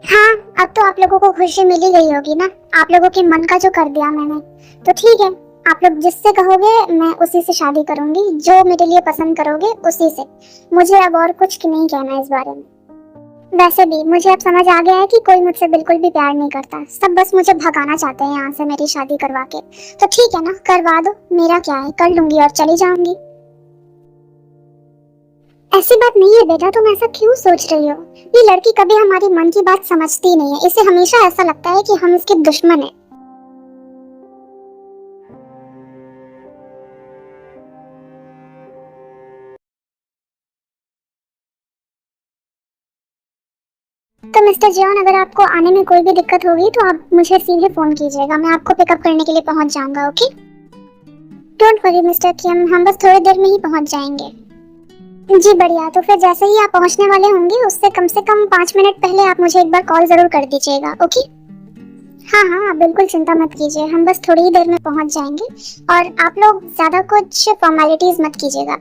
Speaker 1: हाँ, अब तो आप लोगों को खुशी मिल ही गई होगी ना, आप लोगों के मन का जो कर दिया मैंने। तो ठीक है, आप लोग जिससे कहोगे मैं उसी से शादी करूंगी, जो मेरे लिए पसंद करोगे उसी से। मुझे अब और कुछ नहीं कहना इस बारे में। वैसे भी मुझे अब समझ आ गया है कि कोई मुझसे बिल्कुल भी प्यार नहीं करता, सब बस मुझे भगाना चाहते हैं यहाँ से मेरी शादी करवा के। तो ठीक है ना, करवा दो, मेरा क्या है, कर लूंगी और चली जाऊंगी। ऐसी बात नहीं है बेटा, तुम ऐसा क्यों सोच रही हो? ये लड़की कभी हमारी मन की बात समझती नहीं है, इसे हमेशा ऐसा लगता है कि हम इसके दुश्मन हैं। तो मिस्टर जॉन, अगर आपको आने में कोई भी दिक्कत होगी तो आप मुझे सीधे फोन कीजिएगा, मैं आपको पिकअप करने के लिए पहुंच जाऊंगा, ओके? डोंट वरी मिस्टर किम, हम बस थोड़ी देर में ही पहुंच जाएंगे। जी बढ़िया, तो फिर जैसे ही आप पहुंचने वाले होंगे उससे कम से कम 5 मिनट पहले आप मुझे एक बार कॉल जरूर कर दीजिएगा, ओके? हाँ हाँ, आप बिल्कुल चिंता मत कीजिए, हम बस थोड़ी ही देर में पहुंच जाएंगे। और आप लोग ज्यादा कुछ फॉर्मेलिटीज मत कीजिएगा।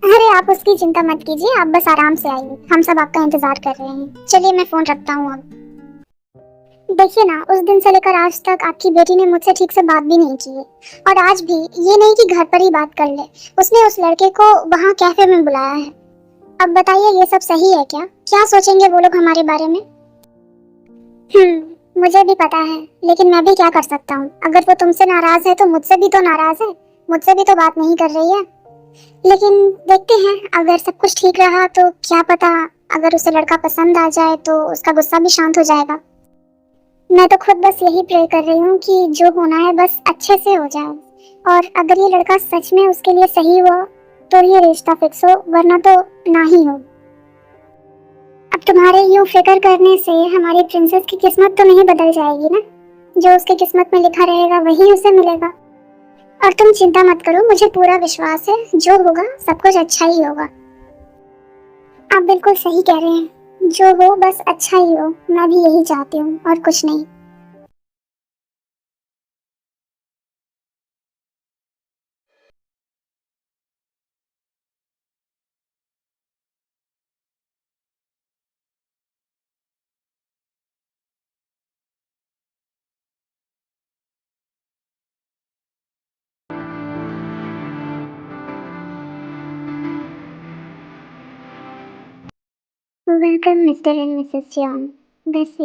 Speaker 1: अरे आप उसकी चिंता मत कीजिए, आप बस आराम से आइए, हम सब आपका इंतजार कर रहे हैं। चलिए मैं फोन रखता हूँ अब। देखिए ना, उस दिन से लेकर आज तक आपकी बेटी ने मुझसे ठीक से बात भी नहीं की है। और आज भी ये नहीं कि घर पर ही बात कर ले, उसने उस लड़के को वहाँ कैफे में बुलाया है। अब बताइए ये सब सही है क्या? क्या सोचेंगे वो लोग हमारे बारे में? मुझे भी पता है, लेकिन मैं भी क्या कर सकता हूँ? अगर वो तुमसे नाराज है तो मुझसे भी तो नाराज है, मुझसे भी तो बात नहीं कर रही है। लेकिन देखते हैं, अगर सब कुछ ठीक रहा तो क्या पता, अगर उसे लड़का पसंद आ जाए तो उसका गुस्सा भी शांत हो जाएगा। मैं तो खुद बस यही प्रे कर रही हूँ कि जो होना है बस अच्छे से हो जाए। और अगर ये लड़का सच में उसके लिए सही हुआ तो ये रिश्ता फिक्स हो, वरना तो ना ही हो। अब तुम्हारे यूं फिक्र करने से हमारी प्रिंसेस की किस्मत तो नहीं बदल जाएगी ना। जो उसकी किस्मत में लिखा रहेगा वही उसे मिलेगा। और तुम चिंता मत करो, मुझे पूरा विश्वास है जो होगा सब कुछ अच्छा ही होगा। आप बिल्कुल सही कह रहे हैं, जो हो बस अच्छा ही हो, मैं भी यही चाहती हूँ और कुछ नहीं। Welcome mister and Mrs John. वैसे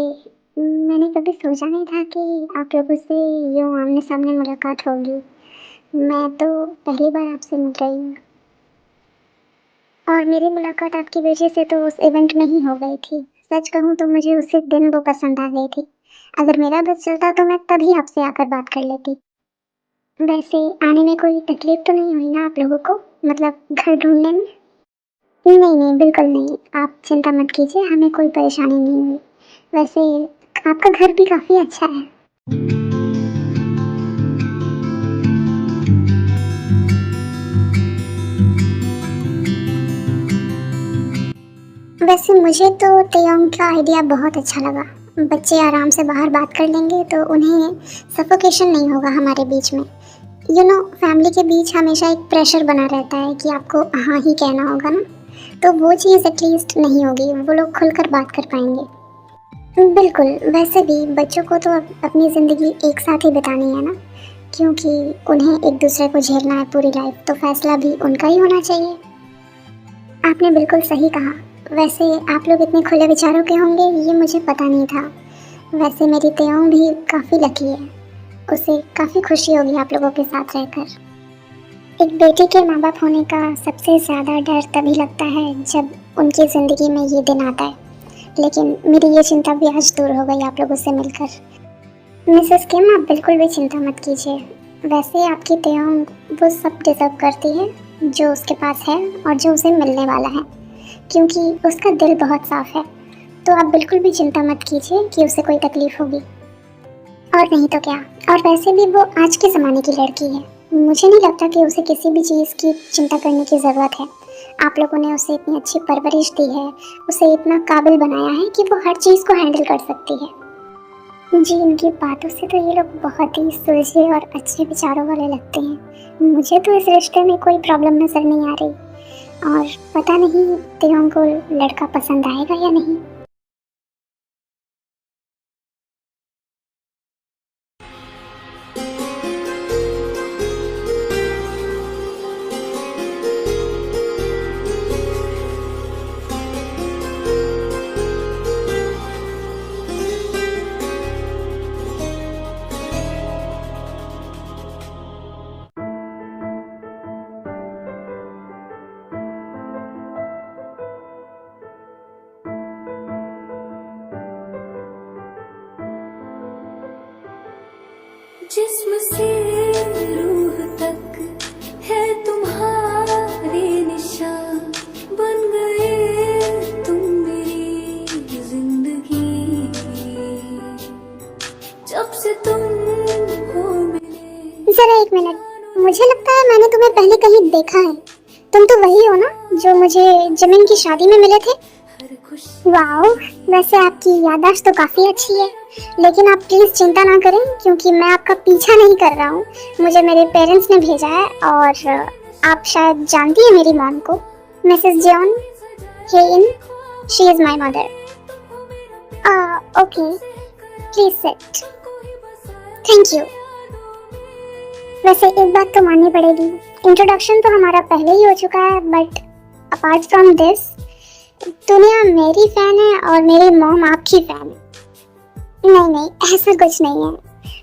Speaker 1: मैंने कभी सोचा नहीं था कि आप लोगों से यूं आमने सामने मुलाकात होगी। मैं तो पहली बार आपसे मिल रही हूँ। और मेरी मुलाकात आपकी वजह से तो उस इवेंट में ही हो गई थी। सच कहूँ तो मुझे उसी दिन वो पसंद आ गई थी। अगर मेरा बस चलता तो मैं तभी आपसे आकर बात कर लेती। वैसे आने में कोई तकलीफ तो नहीं हुई ना आप लोगों को, मतलब घर ढूंढने में? नहीं नहीं, बिल्कुल नहीं, आप चिंता मत कीजिए, हमें कोई परेशानी नहीं हुई। वैसे आपका घर भी काफी अच्छा है। वैसे मुझे तो तेयोंग का आइडिया बहुत अच्छा लगा। बच्चे आराम से बाहर बात कर लेंगे तो उन्हें सफोकेशन नहीं होगा हमारे बीच में। फैमिली के बीच हमेशा एक प्रेशर बना रहता है कि आपको हाँ ही कहना होगा ना, तो वो चीज़ एटलीस्ट नहीं होगी, वो लोग खुलकर बात कर पाएंगे। बिल्कुल, वैसे भी बच्चों को तो अपनी ज़िंदगी एक साथ ही बितानी है ना, क्योंकि उन्हें एक दूसरे को झेलना है पूरी लाइफ, तो फैसला भी उनका ही होना चाहिए। आपने बिल्कुल सही कहा। वैसे आप लोग इतने खुले विचारों के होंगे ये मुझे पता नहीं था। वैसे मेरी तेयोंग भी काफ़ी लकी है, उसे काफ़ी खुशी होगी आप लोगों के साथ रहकर। एक बेटी के माँ बाप होने का सबसे ज़्यादा डर तभी लगता है जब उनकी ज़िंदगी में ये दिन आता है, लेकिन मेरी ये चिंता भी आज दूर हो गई आप लोगों से मिलकर। मिसेस किम, आप बिल्कुल भी चिंता मत कीजिए। वैसे आपकी तेयोंग वो सब डिजर्व करती है जो उसके पास है और जो उसे मिलने वाला है, क्योंकि उसका दिल बहुत साफ है। तो आप बिल्कुल भी चिंता मत कीजिए कि उसे कोई तकलीफ होगी। और नहीं तो क्या। और वैसे भी वो आज के ज़माने की लड़की है, मुझे नहीं लगता कि उसे किसी भी चीज़ की चिंता करने की ज़रूरत है। आप लोगों ने उसे इतनी अच्छी परवरिश दी है, उसे इतना काबिल बनाया है कि वो हर चीज़ को हैंडल कर सकती है। जी, इनकी बातों से तो ये लोग बहुत ही सुलझे और अच्छे विचारों वाले लगते हैं। मुझे तो इस रिश्ते में कोई प्रॉब्लम नज़र नहीं आ रही, और पता नहीं तेयोंग को लड़का पसंद आएगा या नहीं।
Speaker 2: जिस्म से रूह तक है तुम्हारे निशान, बन गए तुम मेरी जिंदगी, जब से तुम हो मिले।
Speaker 1: जरा एक मिनट, मुझे लगता है मैंने तुम्हें पहले कहीं देखा है। तुम तो वही हो ना जो मुझे जिमिन की शादी में मिले थे? वाओ, वैसे आपकी याददाश्त तो काफ़ी अच्छी है। लेकिन आप प्लीज़ चिंता ना करें, क्योंकि मैं आपका पीछा नहीं कर रहा हूँ। मुझे मेरे पेरेंट्स ने भेजा है, और आप शायद जानती हैं मेरी मॉम को, मिसेस जॉन हे इन। She is my mother. Okay, please sit. Thank you. वैसे एक बात तो माननी पड़ेगी, इंट्रोडक्शन तो हमारा पहले ही हो चुका है, बट अपार्ट फ्रॉम दिस दुनिया मेरी फैन है और मेरी मॉम आपकी फैन है। नहीं नहीं, ऐसा कुछ नहीं है,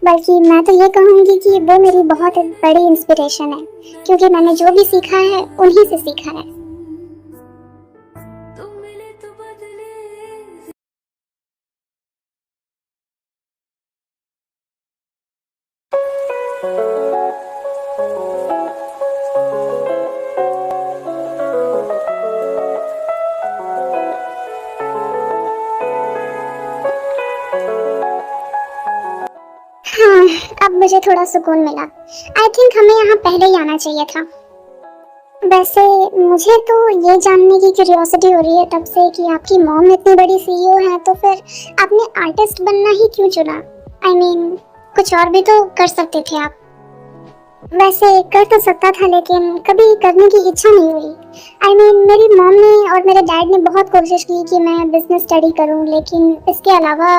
Speaker 1: बल्कि मैं तो ये कहूँगी कि वो मेरी बहुत बड़ी इंस्पिरेशन है, क्योंकि मैंने जो भी सीखा है उन्हीं से सीखा है। हाँ, अब मुझे थोड़ा सुकून मिला। आई थिंक हमें यहाँ पहले ही आना चाहिए था। वैसे मुझे तो ये जानने की क्यूरियोसिटी हो रही है तब से कि आपकी मॉम इतनी बड़ी सीईओ है, तो फिर आपने आर्टिस्ट बनना ही क्यों चुना? आई मीन, कुछ और भी तो कर सकते थे आप। वैसे कर तो सकता था, लेकिन कभी करने की इच्छा नहीं हुई। आई मीन, मेरी मॉम ने और मेरे डैड ने बहुत कोशिश की कि मैं बिजनेस स्टडी करूं, लेकिन इसके अलावा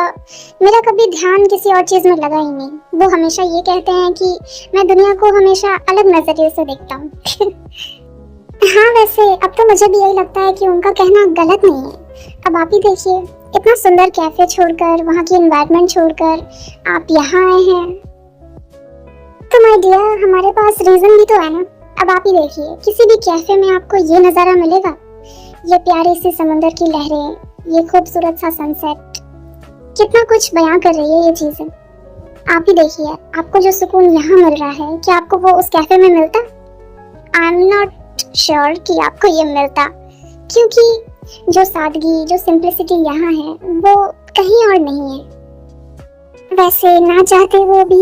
Speaker 1: मेरा कभी ध्यान किसी और चीज़ में लगा ही नहीं। वो हमेशा ये कहते हैं कि मैं दुनिया को हमेशा अलग नज़रिए से देखता हूँ। हाँ, वैसे अब तो मुझे भी यही लगता है कि उनका कहना गलत नहीं है। अब आप ही देखिए, इतना सुंदर कैफे छोड़कर, वहाँ की एनवायरनमेंट छोड़कर आप यहाँ आए हैं। तो माय डियर, हमारे पास रीजन भी तो है ना। अब आप ही देखिए, किसी भी कैफे में आपको ये नज़ारा मिलेगा, ये प्यारी सी समंदर की लहरें, ये खूबसूरत सा सनसेट, कितना कुछ बयां कर रही है ये चीज़ें। आप ही देखिए, आपको जो सुकून यहाँ मिल रहा है, क्या आपको वो उस कैफे में मिलता? आई एम नॉट श्योर कि आपको ये मिलता, क्योंकि जो सादगी, जो सिंप्लिसिटी यहाँ है, वो कहीं और नहीं है। वैसे ना चाहते हुए भी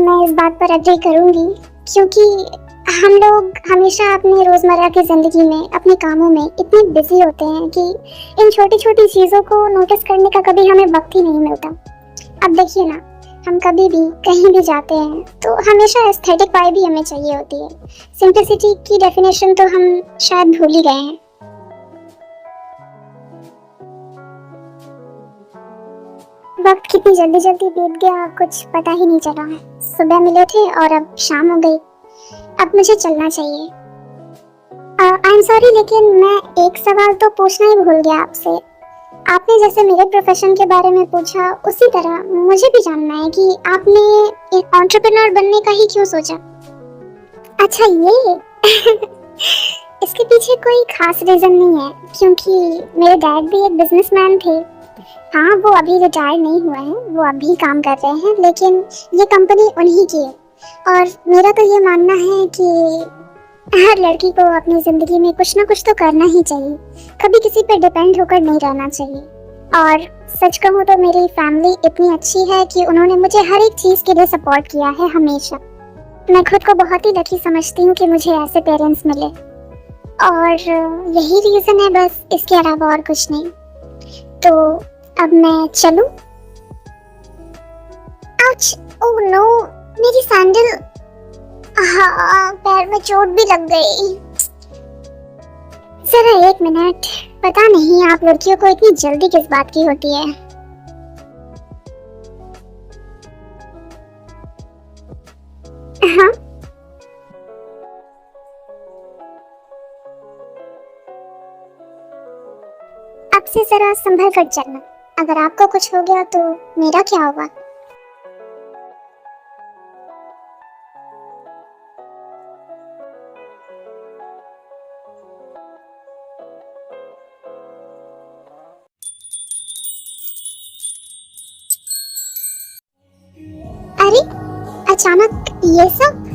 Speaker 1: मैं इस बात पर एग्री करूँगी, क्योंकि हम लोग हमेशा अपने रोज़मर्रा की ज़िंदगी में, अपने कामों में इतने बिजी होते हैं कि इन छोटी छोटी चीज़ों को नोटिस करने का कभी हमें वक्त ही नहीं मिलता। अब देखिए ना, हम कभी भी कहीं भी जाते हैं तो हमेशा एस्थेटिक वाइब भी हमें चाहिए होती है। सिंप्लिसिटी की डेफिनेशन तो हम शायद भूल ही गए हैं। वक्त कितनी जल्दी जल्दी बीत गया, कुछ पता ही नहीं चला। सुबह मिले थे और अब शाम हो गई। अब मुझे चलना चाहिए। आई एम सॉरी, लेकिन मैं एक सवाल तो पूछना ही भूल गया आपसे। आपने जैसे मेरे प्रोफेशन के बारे में पूछा, उसी तरह मुझे भी जानना है कि आपने एक एंटरप्रेन्योर बनने का ही क्यों सोचा? अच्छा, ये इसके पीछे कोई खास रीजन नहीं है, क्योंकि मेरे डैड भी एक बिजनेसमैन थे। हाँ, वो अभी रिटायर नहीं हुए हैं, वो अभी काम कर रहे हैं, लेकिन ये कंपनी उन्हीं की है। और मेरा तो ये मानना है कि हर लड़की को अपनी जिंदगी में कुछ ना कुछ तो करना ही चाहिए, कभी किसी पे डिपेंड होकर नहीं रहना चाहिए। और सच कहूँ तो मेरी फैमिली इतनी अच्छी है कि उन्होंने मुझे हर एक चीज़ के लिए सपोर्ट किया है हमेशा। मैं खुद को बहुत ही लकी समझती हूँ कि मुझे ऐसे पेरेंट्स मिले, और यही रीज़न है बस, इसके अलावा और कुछ नहीं। तो अब मैं चलूं? आउच! ओह नो, मेरी सैंडल! हाँ, पैर में चोट भी लग गई। जरा एक मिनट, पता नहीं आप लड़कियों को इतनी जल्दी किस बात की होती है। हाँ, अब से जरा संभल कर चलना, अगर आपको कुछ हो गया तो मेरा क्या होगा? अरे, अचानक ये सब?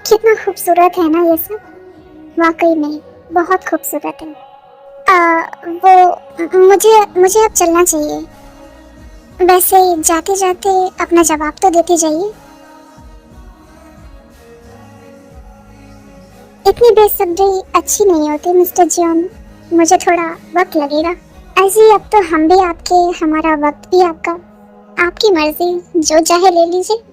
Speaker 1: कितना खूबसूरत है ना ये सब, वाकई में बहुत खूबसूरत है। वो मुझे मुझे अब चलना चाहिए। वैसे जाते जाते अपना जवाब तो देते जाइए। इतनी बेसब्री अच्छी नहीं होती मिस्टर जॉन, मुझे थोड़ा वक्त लगेगा। ऐसे अब तो हम भी आपके, हमारा वक्त भी आपका, आपकी मर्जी, जो चाहे ले लीजिए।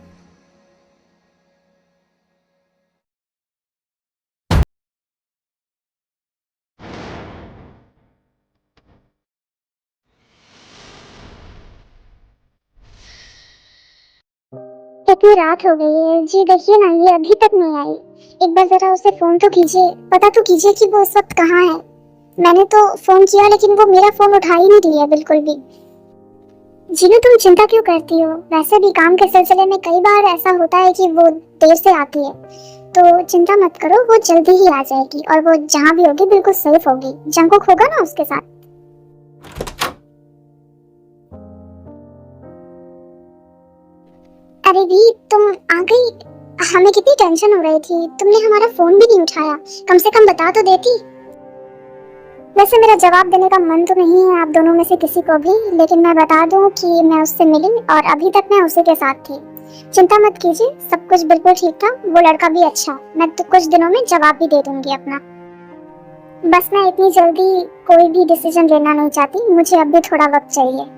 Speaker 1: इतनी रात हो गई है जी, देखिए ना ये अभी तक नहीं आई। एक बार जरा उसे फोन तो कीजिए, पता तो कीजिए कि वो इस वक्त कहाँ है। मैंने तो फोन किया लेकिन वो मेरा फोन उठा ही नहीं रही है बिल्कुल भी। जीनू, तुम चिंता क्यों करती हो? वैसे भी काम के सिलसिले में कई बार ऐसा होता है कि वो देर से आती है, तो चिंता मत करो, वो जल्दी ही आ जाएगी, और वो जहाँ भी होगी बिल्कुल सेफ होगी। जंगकुक होगा ना उसके साथ। अरे वी, तुम आ गई? हमें कितनी टेंशन हो रही थी, तुमने हमारा फोन भी नहीं उठाया, कम से कम बता तो देती। वैसे मेरा जवाब देने का मन तो नहीं है आप दोनों में से किसी को भी, लेकिन मैं बता दूं कि मैं उससे मिली और अभी तक मैं उसी के साथ थी। चिंता मत कीजिए, सब कुछ बिल्कुल ठीक था, वो लड़का भी अच्छा। मैं तो कुछ दिनों में जवाब भी दे दूंगी अपना। बस मैं इतनी जल्दी कोई भी डिसीजन लेना नहीं चाहती, मुझे अब भी थोड़ा वक्त चाहिए।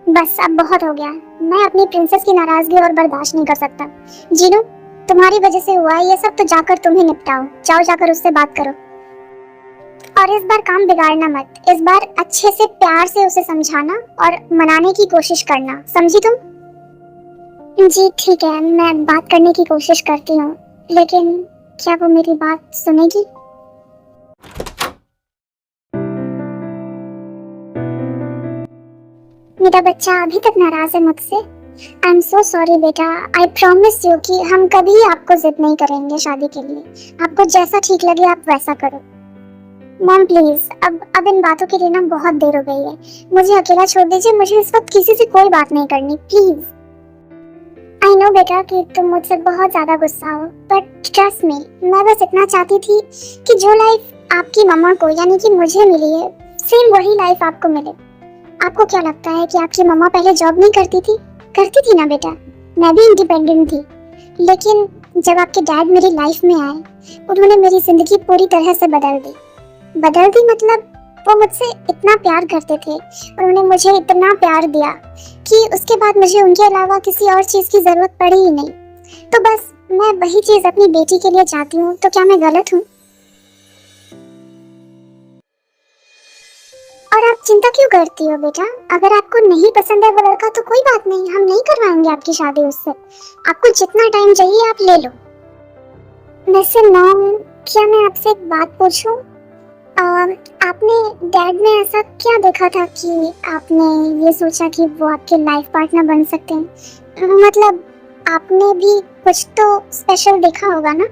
Speaker 1: बस अब बहुत हो गया, मैं अपनी प्रिंसेस की नाराजगी और बर्दाश्त नहीं कर सकता। जीनू, तुम्हारी वजह से हुआ है ये सब, तो जाकर तुम ही निपटाओ, जाओ जाकर उससे बात करो। और इस बार काम बिगाड़ना मत, इस बार अच्छे से प्यार से उसे समझाना और मनाने की कोशिश करना, समझी तुम? जी ठीक है, मैं बात करने की कोशिश करती हूँ, लेकिन क्या वो मेरी बात सुनेगी? मेरा बच्चा अभी तक नाराज है मुझसे। आई एम सो सॉरी बेटा, आई प्रॉमिस यू कि हम कभी आपको जिद नहीं करेंगे शादी के लिए। आपको जैसा ठीक लगे आप वैसा करो। मॉम प्लीज, अब इन बातों के लिए ना बहुत देर हो गई है, मुझे अकेला छोड़ दीजिए, मुझे इस वक्त किसी से कोई बात नहीं करनी, प्लीज। आई नो बेटा कि तुम मुझसे बहुत ज्यादा गुस्सा हो, बट ट्रस्ट मी, मैं बस इतना चाहती थी कि जो लाइफ आपकी मम्मा को यानी कि मुझे मिली है, सेम वही लाइफ आपको मिले। आपको क्या लगता है कि आपकी मम्मा पहले जॉब नहीं करती थी? करती थी ना बेटा, मैं भी इंडिपेंडेंट थी, लेकिन जब आपके डैड मेरी लाइफ में आए, उन्होंने मेरी जिंदगी पूरी तरह से बदल दी। बदल दी मतलब वो मुझसे इतना प्यार करते थे, उन्होंने मुझे इतना प्यार दिया कि उसके बाद मुझे उनके अलावा किसी और चीज की जरूरत पड़ी ही नहीं। तो बस मैं वही चीज अपनी बेटी के लिए चाहती हूँ, तो क्या मैं गलत हूँ? और आप चिंता क्यों करती हो बेटा? अगर आपको नहीं पसंद है वो लड़का तो कोई बात नहीं, हम नहीं करवाएंगे आपकी शादी उससे। आपको जितना टाइम चाहिए आप ले लो। वैसे मॉम, क्या मैं आपसे एक बात पूछूं? आपने डैड में ऐसा क्या देखा था कि आपने ये सोचा कि वो आपके लाइफ पार्टनर बन सकते हैं? मतलब आपने भी कुछ तो स्पेशल देखा होगा ना?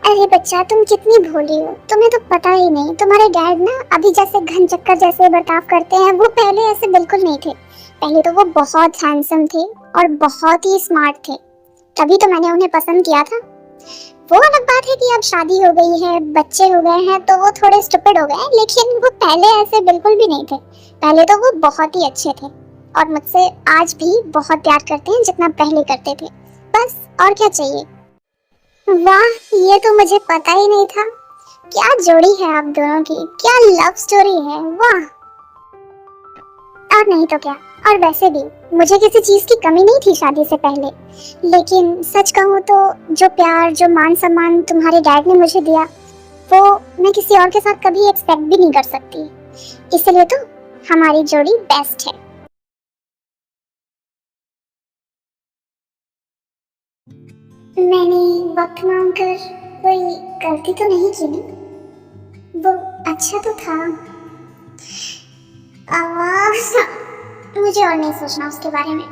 Speaker 1: अरे बच्चा, तुम कितनी भोली हो, तुम्हें तो पता ही नहीं। तुम्हारे डैड ना अभी जैसे घन चक्कर जैसे बर्ताव करते हैं, वो पहले ऐसे बिल्कुल नहीं थे। पहले तो वो बहुत हैंडसम थे और बहुत ही स्मार्ट थे, तभी तो मैंने उन्हें पसंद किया था। वो अलग बात है कि अब शादी हो गई है, बच्चे हो गए हैं, तो वो थोड़े स्टूपिड हो गए हैं, लेकिन वो पहले ऐसे बिल्कुल भी नहीं थे। पहले तो वो बहुत ही अच्छे थे और मुझसे आज भी बहुत प्यार करते हैं जितना पहले करते थे। बस और क्या चाहिए। वाह, ये तो मुझे पता ही नहीं था। क्या जोड़ी है आप दोनों की, क्या लव स्टोरी है, वाह। और नहीं तो क्या। और वैसे भी मुझे किसी चीज की कमी नहीं थी शादी से पहले, लेकिन सच कहूँ तो जो प्यार, जो मान सम्मान तुम्हारे डैड ने मुझे दिया, वो मैं किसी और के साथ कभी एक्सपेक्ट भी नहीं कर सकती। इसलिए तो हमारी जोड़ी बेस्ट है। मैंने वक्त मांगकर कोई गलती तो नहीं की ना? वो अच्छा तो था। मुझे और नहीं सोचना उसके बारे में।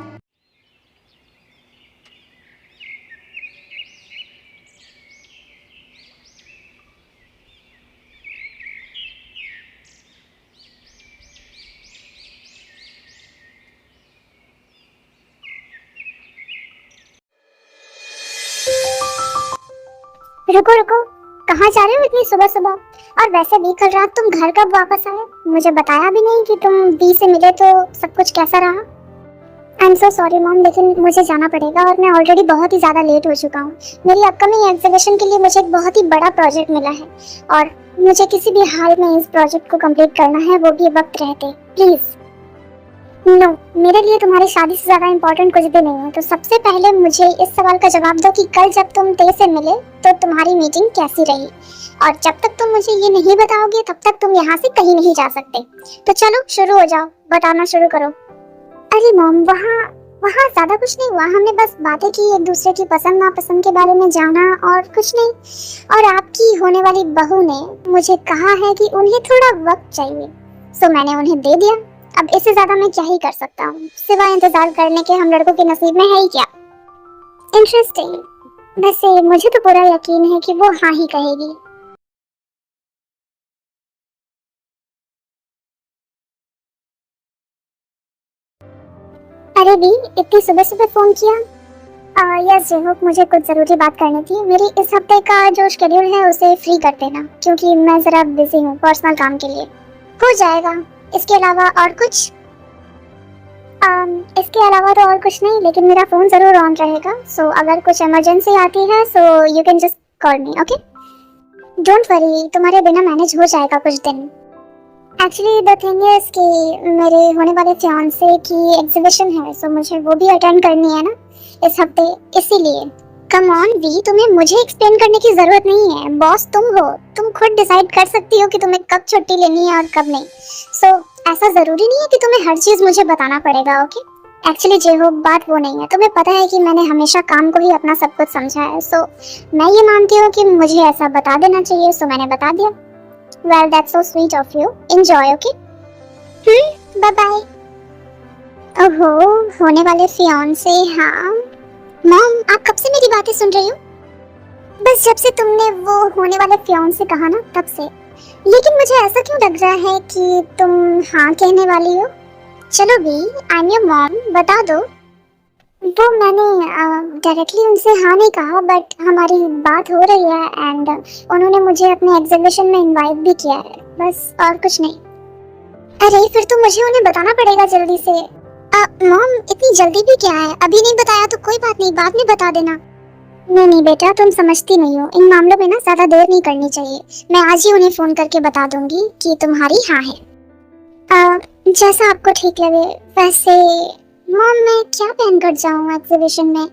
Speaker 1: रुको रुको, कहाँ जा रहे हो इतनी सुबह सुबह? और वैसे भी कल रात तुम घर कब वापस आए? मुझे बताया भी नहीं कि तुम बी से मिले, तो सब कुछ कैसा रहा? I am so sorry mom, लेकिन मुझे जाना पड़ेगा और मैं ऑलरेडी बहुत ही ज़्यादा लेट हो चुका हूँ। मेरी अपकमिंग एग्जीबिशन के लिए मुझे एक बहुत ही बड़ा प्रोजेक्ट मिला है और मुझे किसी भी हाल में इस प्रोजेक्ट को कंप्लीट करना है, वो भी वक्त रहते। प्लीज़। नो, मेरे लिए तुम्हारी शादी से ज्यादा इम्पोर्टेंट कुछ भी नहीं है। तो सबसे पहले मुझे इस सवाल का जवाब दो कि कल जब तुम ते से मिले तो तुम्हारी मीटिंग कैसी रही? और जब तक तुम मुझे ये नहीं बताओगे तब तक तुम यहाँ से कहीं नहीं जा सकते। तो चलो शुरू हो जाओ, बताना शुरू करो। अरे मॉम, वहाँ वहाँ ज्यादा कुछ नहीं हुआ। हमने बस बातें की, एक दूसरे की पसंद नापसंद के बारे में जाना और कुछ नहीं। और आपकी होने वाली बहू ने मुझे कहा है कि उन्हें थोड़ा वक्त चाहिए, सो मैंने उन्हें दे दिया। अब इससे ज्यादा मैं क्या ही कर सकता हूँ, सिवाय इंतजार करने के हम लड़कों के नसीब में है ही क्या। इंटरेस्टिंग। वैसे मुझे तो पूरा यकीन है कि वो हाँ ही कहेगी। अरे भी, इतनी सुबह सुबह फोन किया? यस जेहोक, मुझे कुछ जरूरी बात करनी थी। मेरी इस हफ्ते का जो शेड्यूल है उसे फ्री कर देना, क्योंकि मैं जरा बिजी हूँ पर्सनल काम के लिए। हो जाएगा। इसके अलावा और कुछ? इसके अलावा तो और कुछ नहीं, लेकिन मेरा फोन जरूर ऑन रहेगा, सो अगर कुछ इमरजेंसी आती है so you can just call me, okay? Don't worry, तुम्हारे बिना मैनेज हो जाएगा कुछ दिन। एक्चुअली द थिंग इज कि मेरे होने वाले फियांसे की एग्जीबिशन है, सो मुझे वो भी अटेंड करनी है ना इस हफ्ते, इसीलिए। कम ऑन वी, तुम्हें मुझे एक्सप्लेन करने की जरूरत नहीं है। बॉस तुम हो, तुम खुद डिसाइड कर सकती हो कि तुम्हें कब छुट्टी लेनी है और कब नहीं। सो ऐसा जरूरी नहीं है कि तुम्हें हर चीज मुझे बताना पड़ेगा, ओके? एक्चुअली जे हो, बात वो नहीं है। तुम्हें पता है कि मैंने हमेशा काम को ही अपना सब कुछ समझा है, सो मैं ये मानती हूँ कि मुझे ऐसा बता देना चाहिए, सो मैंने बता दिया। Well that's so sweet of you, enjoy, okay? Bye bye. ओहो, होने वाले फियांसे, हाँ। मॉम, आप कब से मेरी बातें सुन रही हो? बस जब से तुमने वो होने वाले फियांसे कहा ना, तब से। लेकिन मुझे ऐसा क्यों लग रहा है कि तुम हाँ कहने वाली हो? चलो भी, आई एम योर मॉम, बता दो। वो मैंने डायरेक्टली उनसे हाँ नहीं कहा, बट हमारी बात हो रही है एंड उन्होंने मुझे अपने एग्जीबिशन में इनवाइट भी किया है, बस और कुछ नहीं। अरे फिर तो मुझे उन्हें बताना पड़ेगा जल्दी से। मॉम, इतनी जल्दी भी क्या है? अभी नहीं बताया तो कोई बात नहीं, बाद में बता देना। नहीं नहीं बेटा, तुम समझती नहीं हो, इन मामलों में ना ज्यादा देर नहीं करनी चाहिए। मैं आज ही उन्हें फोन करके बता दूंगी कि तुम्हारी हाँ है। जैसा आपको ठीक लगे। वैसे मॉम, मैं क्या पहन कर जाऊँ एग्जीबिशन में?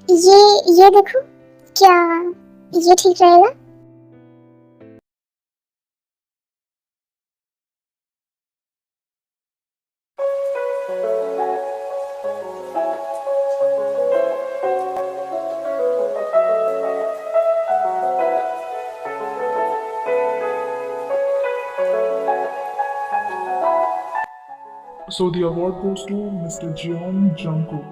Speaker 1: ये देखो, क्या ये ठीक रहेगा?
Speaker 3: So the award goes to Mr. Jeong Jungkook.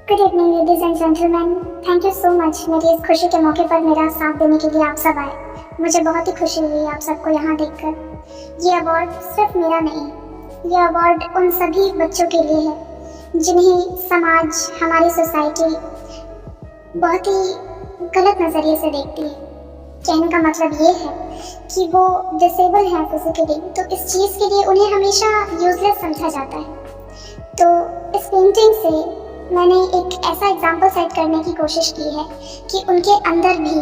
Speaker 1: Good evening ladies and gentleman, thank you so much मेरी इस खुशी के मौके पर मेरा साथ देने के लिए आप सब आए। मुझे बहुत ही खुशी हुई आप सबको यहाँ देखकर। ये अवार्ड सिर्फ मेरा नहीं, ये अवार्ड उन सभी बच्चों के लिए है जिन्हें समाज, हमारी सोसाइटी बहुत ही गलत नज़रिए से देखती है। कहने का मतलब ये है कि वो डिसेबल है फिजिकली, तो इस चीज़ के लिए उन्हें हमेशा यूजलेस समझा जाता है। तो इस पेंटिंग से मैंने एक ऐसा एग्जाम्पल सेट करने की कोशिश की है कि उनके अंदर भी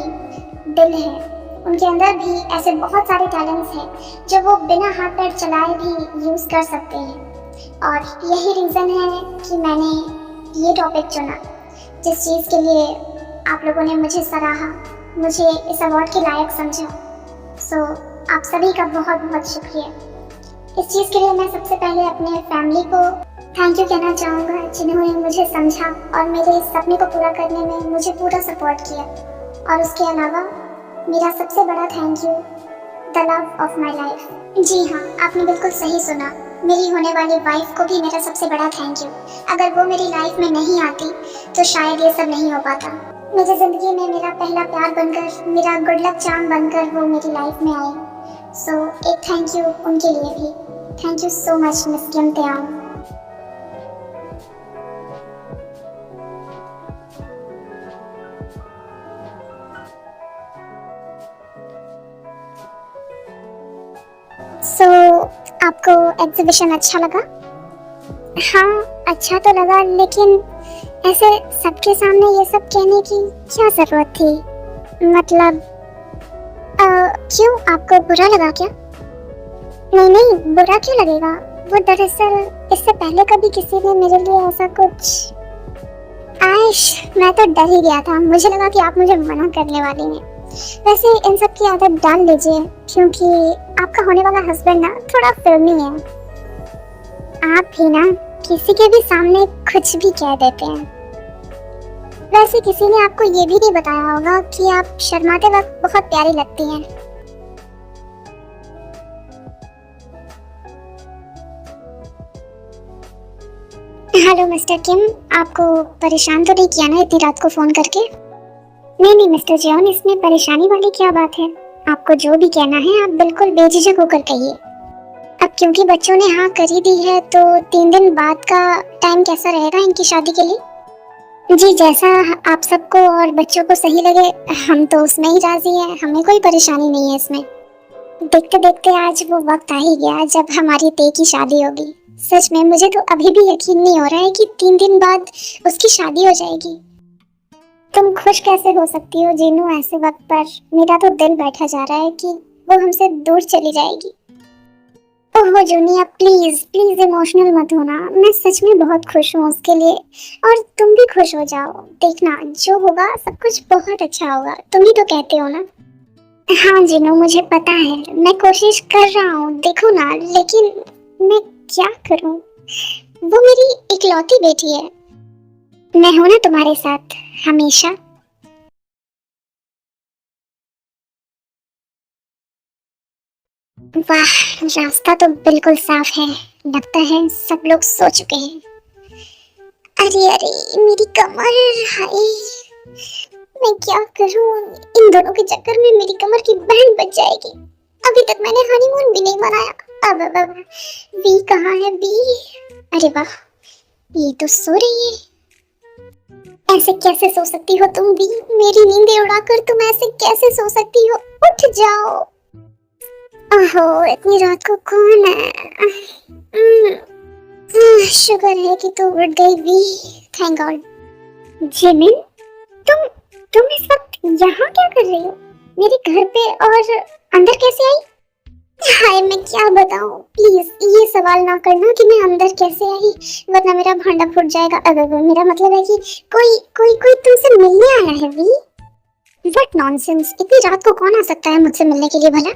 Speaker 1: दिल है, उनके अंदर भी ऐसे बहुत सारे टैलेंट्स हैं जो वो बिना हाथ पैर चलाए भी यूज़ कर सकते हैं। और यही रीज़न है कि मैंने ये टॉपिक चुना, जिस चीज़ के लिए आप लोगों ने मुझे सराहा, मुझे इस अवार्ड के लायक समझा। सो आप सभी का बहुत बहुत शुक्रिया। इस चीज़ के लिए मैं सबसे पहले अपने फैमिली को थैंक यू कहना चाहूँगा, जिन्होंने मुझे समझा और मेरे इस सपने को पूरा करने में मुझे पूरा सपोर्ट किया। और उसके अलावा मेरा सबसे बड़ा thank you the love of my life. जी हाँ, आपने बिल्कुल सही सुना, मेरी होने वाली वाइफ को भी मेरा सबसे बड़ा थैंक यू। अगर वो मेरी लाइफ में नहीं आती तो शायद ये सब नहीं हो पाता। मुझे ज़िंदगी में मेरा पहला प्यार बनकर, मेरा गुड लक चार्म बनकर वो मेरी लाइफ में आए। सो एक थैंक यू उनके लिए भी। Thank you so much miss Kim त्याओ। सो आपको एग्जीबिशन अच्छा लगा? हाँ, अच्छा तो लगा, लेकिन ऐसे सबके सामने ये सब कहने की क्या जरूरत थी? मतलब क्यों, आपको बुरा लगा क्या? नहीं नहीं, बुरा क्यों लगेगा? वो दरअसल इससे पहले कभी किसी ने मेरे लिए ऐसा कुछ... आयश, मैं तो डर ही गया था, मुझे लगा कि आप मुझे मना करने वाली हैं। वैसे इन सब की आदत डाल लीजिए, क्योंकि आपका होने वाला हस्बैंड ना थोड़ा फिल्मी है। आप भी ना किसी के भी सामने कुछ भी कह देते हैं। वैसे किसी ने आपको ये भी नहीं बताया होगा कि आप शर्माते वक्त बहुत प्यारी लगती हैं। हेलो मिस्टर किम, आपको परेशान तो नहीं किया ना इतनी रात को फोन करके? नहीं नहीं मिस्टर जियोन, इसमें परेशानी वाली क्या बात है? आपको जो भी कहना है आप बिल्कुल बेझिझक होकर कहिए। अब क्योंकि बच्चों ने हाँ कर ही दी है, तो 3 दिन बाद का टाइम कैसा रहेगा इनकी शादी के लिए? जी, जैसा आप सबको और बच्चों को सही लगे, हम तो उसमें ही राजी हैं, हमें कोई परेशानी नहीं है इसमें। देखते देखते आज वो वक्त आ ही गया जब हमारी तय की शादी होगी। सच में मुझे तो अभी भी यकीन नहीं हो रहा है कि 3 दिन बाद उसकी शादी हो जाएगी। तुम खुश कैसे हो सकती हो जीनू ऐसे वक्त पर? मेरा तो दिल बैठा जा रहा है कि वो हमसे दूर चली जाएगी। ओह जूनी, आप प्लीज प्लीज इमोशनल मत होना, मैं सच में बहुत खुश हूँ उसके लिए, और तुम भी खुश हो जाओ। देखना जो होगा सब कुछ बहुत अच्छा होगा, तुम ही तो कहते हो ना। हाँ जीनू, मुझे पता है, मैं कोशिश कर रहा हूँ, देखो ना, लेकिन मैं क्या करूँ? वो मेरी इकलौती बेटी है। मैं हूं ना तुम्हारे साथ हमेशा। वाह, रास्ता तो बिल्कुल साफ है, लगता है सब लोग सो चुके हैं। अरे अरे मेरी कमर, हाय मैं क्या करूं? इन दोनों के चक्कर में मेरी कमर की बैंड बच जाएगी। अभी तक मैंने हनीमून भी नहीं मनाया। अब वी कहाँ है वी? अरे वाह, ये तो सो रही है। ऐसे कैसे सो सकती हो तुम भी? मेरी नींदें उड़ाकर तुम ऐसे कैसे सो सकती हो? उठ जाओ। ओहो, इतनी रात को कौन है? शुक्र है कि तू उठ गई भी, थैंक गॉड। जिमिन, तुम इस वक्त यहाँ क्या कर रही हो? मेरे घर पे और अंदर कैसे आई? हाय मैं क्या बताऊं, प्लीज ये सवाल ना करना कि मैं अंदर कैसे आई, वरना मेरा भांडा फूट जाएगा। अगर मेरा मतलब है कि कोई कोई कोई तुमसे मिलने आया है वी। व्हाट नॉनसेंस, इतनी रात को कौन आ सकता है मुझसे मिलने के लिए भला?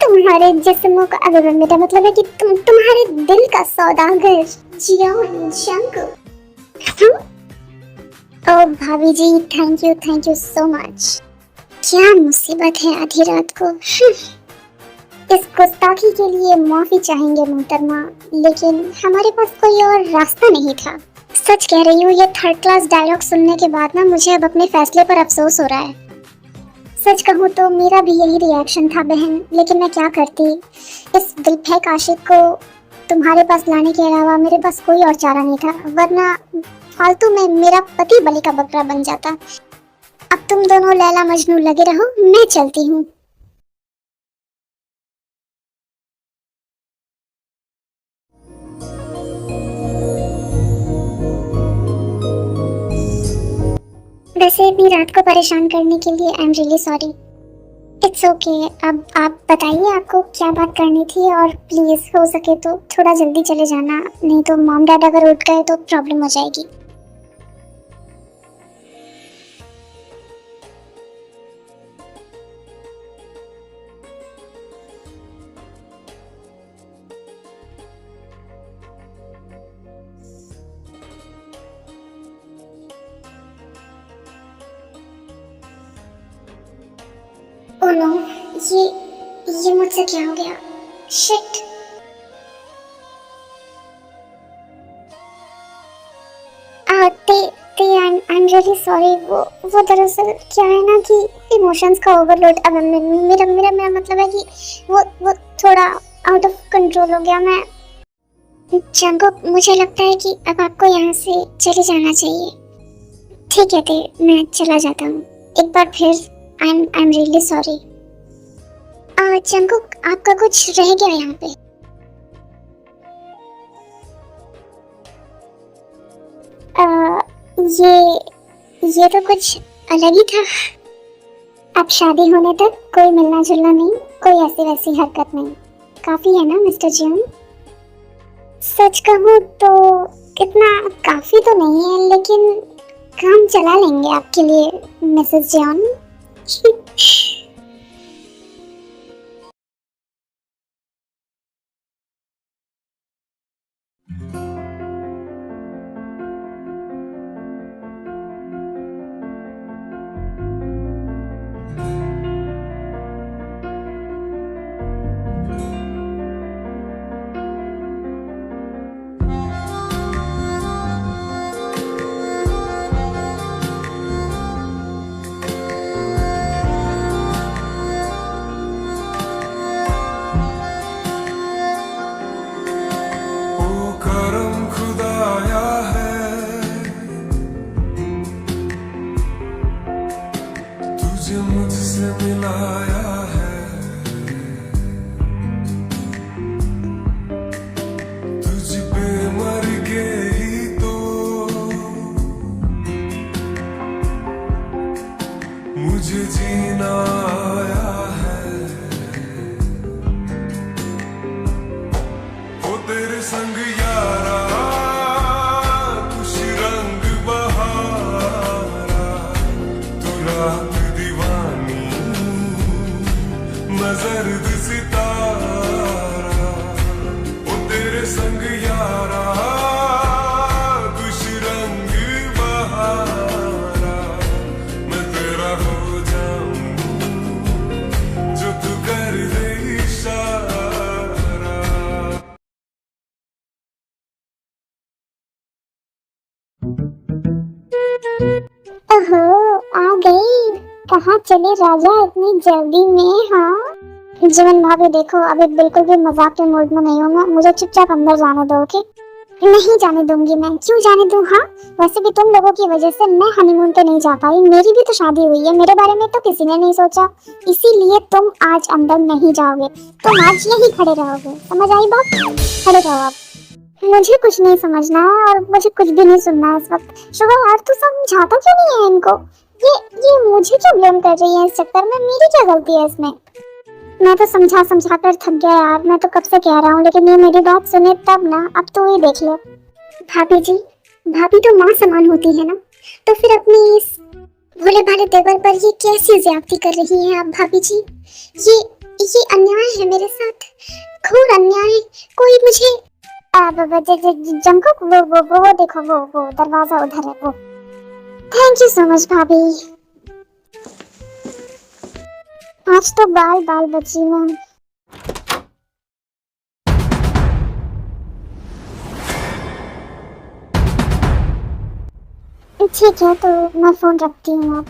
Speaker 1: तुम्हारे जिस्मों का, अगर मेरा मतलब है कि तुम्हारे दिल का सौदागर जियोन जंगकुक। ओ भाभी जी, थैंक यू सो मच। क्या मुसीबत है आधी रात को। इस गुस्ताखी के लिए माफी चाहेंगे मोहतरमा, लेकिन हमारे पास कोई और रास्ता नहीं था। सच कह रही हूँ, ये थर्ड क्लास डायलॉग सुनने के बाद ना मुझे अब अपने फैसले पर अफसोस हो रहा है। सच कहूँ तो मेरा भी यही रिएक्शन था बहन, लेकिन मैं क्या करती। इस दिलफेक आशिक को तुम्हारे पास लाने के अलावा मेरे पास कोई और चारा नहीं था, वरना फालतू में मेरा पति बलि का बकरा बन जाता। अब तुम दोनों लैला मजनू लगे रहो, मैं चलती हूँ। वैसे इतनी रात को परेशान करने के लिए I am really sorry. It's okay. अब आप बताइए आपको क्या बात करनी थी, और प्लीज हो सके तो थोड़ा जल्दी चले जाना, नहीं तो मॉम डैड अगर उठ गए तो प्रॉब्लम हो जाएगी। ओह नो, ये मुझसे क्या हो गया? Shit. I am really sorry. वो दरअसल क्या है ना कि इमोशंस का ओवरलोड, अब मेरा मतलब है कि वो थोड़ा आउट ऑफ कंट्रोल हो गया। मैं जंगकुक, मुझे लगता है कि अब आपको यहाँ से चले जाना चाहिए। ठीक है मैं चला जाता हूँ। एक बार फिर I am really sorry. Jungkook, आपका कुछ रह गया यहाँ पे। ये तो कुछ अलग ही था। अब शादी होने तक कोई मिलना जुलना नहीं, कोई ऐसी वैसी हरकत नहीं। काफी है ना मिस्टर जियोन? सच कहूँ तो इतना काफी तो नहीं है, लेकिन काम चला लेंगे आपके लिए मिसेस जियोन।
Speaker 2: मुझसे मिलाया है, तुझ पे मर के ही तो मुझे जीना आया है। ओ तेरे संग यारा कुछ रंग बहारा, तू रात दीवानी नजर सितारा। ओ तेरे संग यारा कुछ रंग बहारा, मैं तेरा हो जाऊं जो तू कर दे इशारा।
Speaker 1: ओहो, आ गई। कहाँ चले राजा इतनी जल्दी में? हाँ जीवन भाभी, देखो अभी बिल्कुल भी मजाक के मूड में नहीं हूँ मैं। मुझे चुपचाप अंदर जाने दो। ओके? नहीं जाने दूंगी मैं। क्यों जाने दूं? हाँ वैसे भी तुम लोगों की वजह से मैं हनीमून पे नहीं जा पाई। मेरी भी तो शादी हुई है, मेरे बारे में तो किसी ने नहीं सोचा, इसीलिए तुम आज अंदर नहीं जाओगे। तुम आज यही खड़े रहोगे। समझ आई बात? खड़े रहो आप। मुझे कुछ नहीं समझना है और मुझे कुछ भी नहीं सुनना है इस वक्त। शुभ यार तू समझाता क्यों नहीं है इनको? ये मुझे क्यों ब्लेम कर रही है इस चक्कर में? मेरी क्या गलती है इसमें? मैं तो समझा समझा कर थक गया यार, मैं तो कब से कह रहा हूँ, लेकिन ये मेरी बात सुने तब ना। अब तो ही देख लो। भाभी जी, भाभी तो माँ समान होती है ना, तो फिर अपनी इस भोले भाले देवर पर ये कैसी ज्यादती कर रही हैं आप भाभी जी? ये अन्याय है मेरे साथ, घोर अन्याय। कोई मुझे जंकुक, वो देखो, वो दरवाजा उधर है वो। थैंक यू सो मच भाभी। आज तो बाल बाल बची मैं। ठीक है, तो मैं फोन रखती हूँ अब।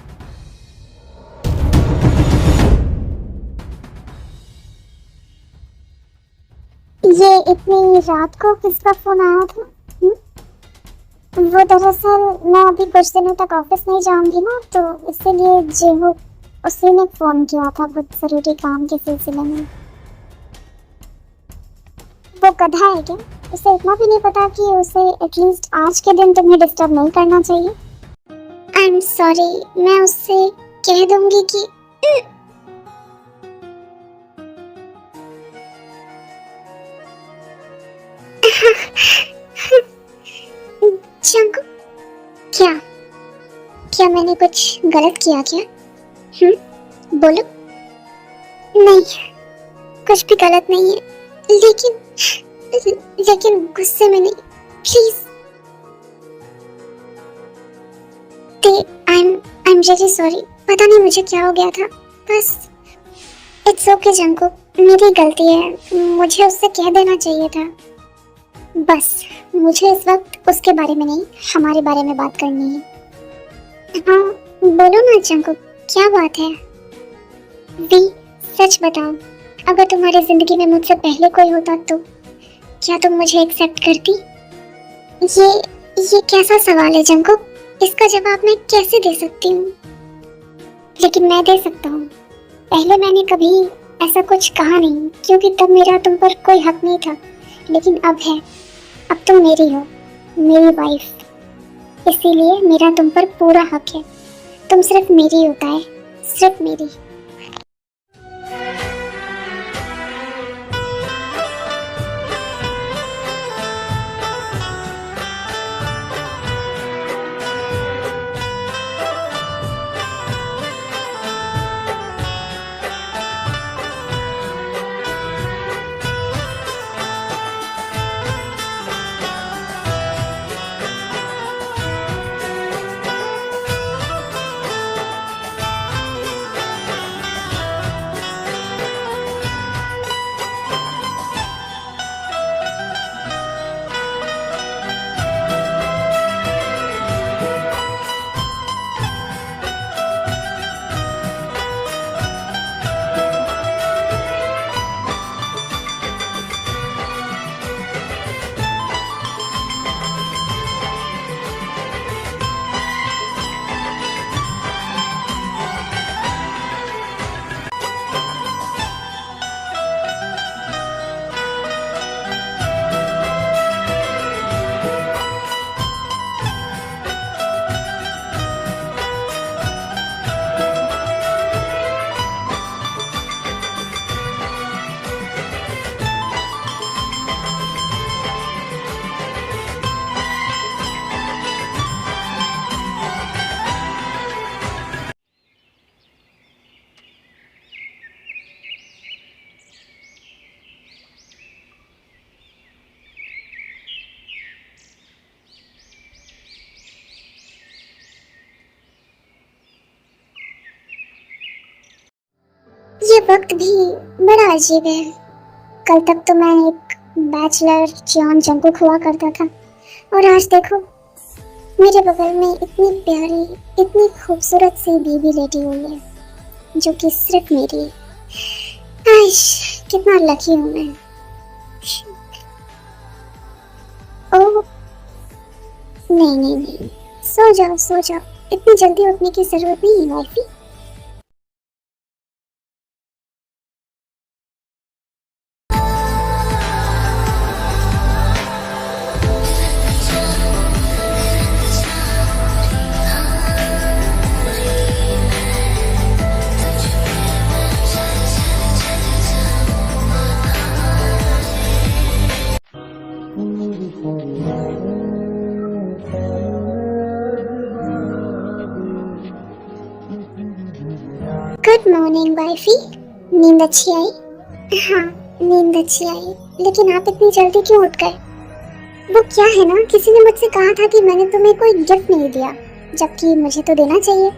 Speaker 1: ये इतनी रात को किसका फोन आया था? वो दरअसल मैं अभी कुछ दिनों तक ऑफिस नहीं जाऊंगी ना, तो इसीलिए जेहू उसी ने फोन किया था कुछ जरूरी काम के सिलसिले में। वो गधा है क्या? उसे इतना भी नहीं पता कि उसे एटलीस्ट आज के दिन तुम्हें डिस्टर्ब नहीं करना चाहिए? आई एम सॉरी, मैं उससे कह दूंगी कि जंकु, क्या क्या मैंने कुछ गलत किया क्या? बोलो। नहीं, कुछ भी गलत नहीं है, लेकिन गुस्से में नहीं, please. I am really sorry, पता नहीं मुझे क्या हो गया था, बस इट्स ओके जंकु, मेरी गलती है, मुझे उससे कह देना चाहिए था। बस मुझे इस वक्त उसके बारे में नहीं, हमारे बारे में बात करनी है। हाँ बोलो ना जंकु, क्या बात है? वी, सच बताओ, अगर तुम्हारी जिंदगी में मुझसे पहले कोई होता तो क्या तुम मुझे एक्सेप्ट करती? ये कैसा सवाल है जंकु, इसका जवाब मैं कैसे दे सकती हूँ? लेकिन मैं दे सकता हूँ। पहले मैंने कभी ऐसा कुछ कहा नहीं, क्योंकि तब मेरा तुम पर कोई हक नहीं था, लेकिन अब है। अब तुम मेरी हो, मेरी वाइफ, इसीलिए मेरा तुम पर पूरा हक है। तुम सिर्फ मेरी होता है, सिर्फ मेरी। ये वक्त भी बड़ा अजीब है। कल तक तो मैं एक बैचलर जॉन जंकुक हुआ करता था, और आज देखो मेरे बगल में इतनी प्यारी, इतनी खूबसूरत सी बीवी लेटी हुई है, जो कि सिर्फ मेरी है। आइश, कितना लकी हूँ मैं। ओह नहीं नहीं नहीं, सो जाओ सो जाओ, इतनी जल्दी उठने की जरूरत नहीं है वाइफी। Good morning wifey. नींद अच्छी आई? हाँ, नींद अच्छी आई, लेकिन आप इतनी जल्दी क्यों उठ गए? वो क्या है ना, किसी ने मुझसे कहा था कि मैंने तुम्हें कोई गिफ्ट नहीं दिया, जबकि मुझे तो देना चाहिए।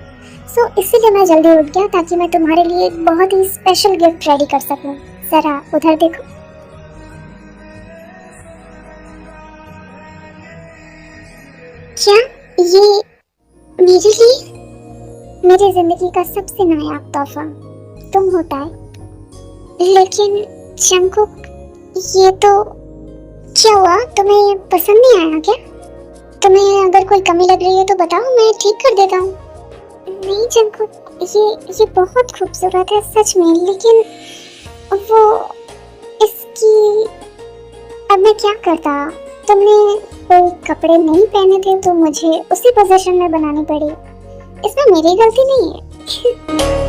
Speaker 1: सो इसीलिए मैं जल्दी उठ गया ताकि मैं तुम्हारे लिए एक बहुत ही स्पेशल गिफ्ट रेडी कर सकूं। जरा उधर देखो। क्या ये मेरे लिए? मेरी जिंदगी का सबसे नायाब तोहफा तुम होता है। लेकिन जंगकुक, ये तो क्या हुआ? तुम्हें पसंद नहीं आया क्या? तुम्हें अगर कोई कमी लग रही है तो बताओ, मैं ठीक कर देता हूँ। नहीं जंगकुक, ये बहुत खूबसूरत है सच में, लेकिन वो इसकी अब मैं क्या करता? तुमने कोई कपड़े नहीं पहने थे तो मुझे उसी पोजीशन में बनानी पड़ी। इसमें मेरी गलती नहीं है।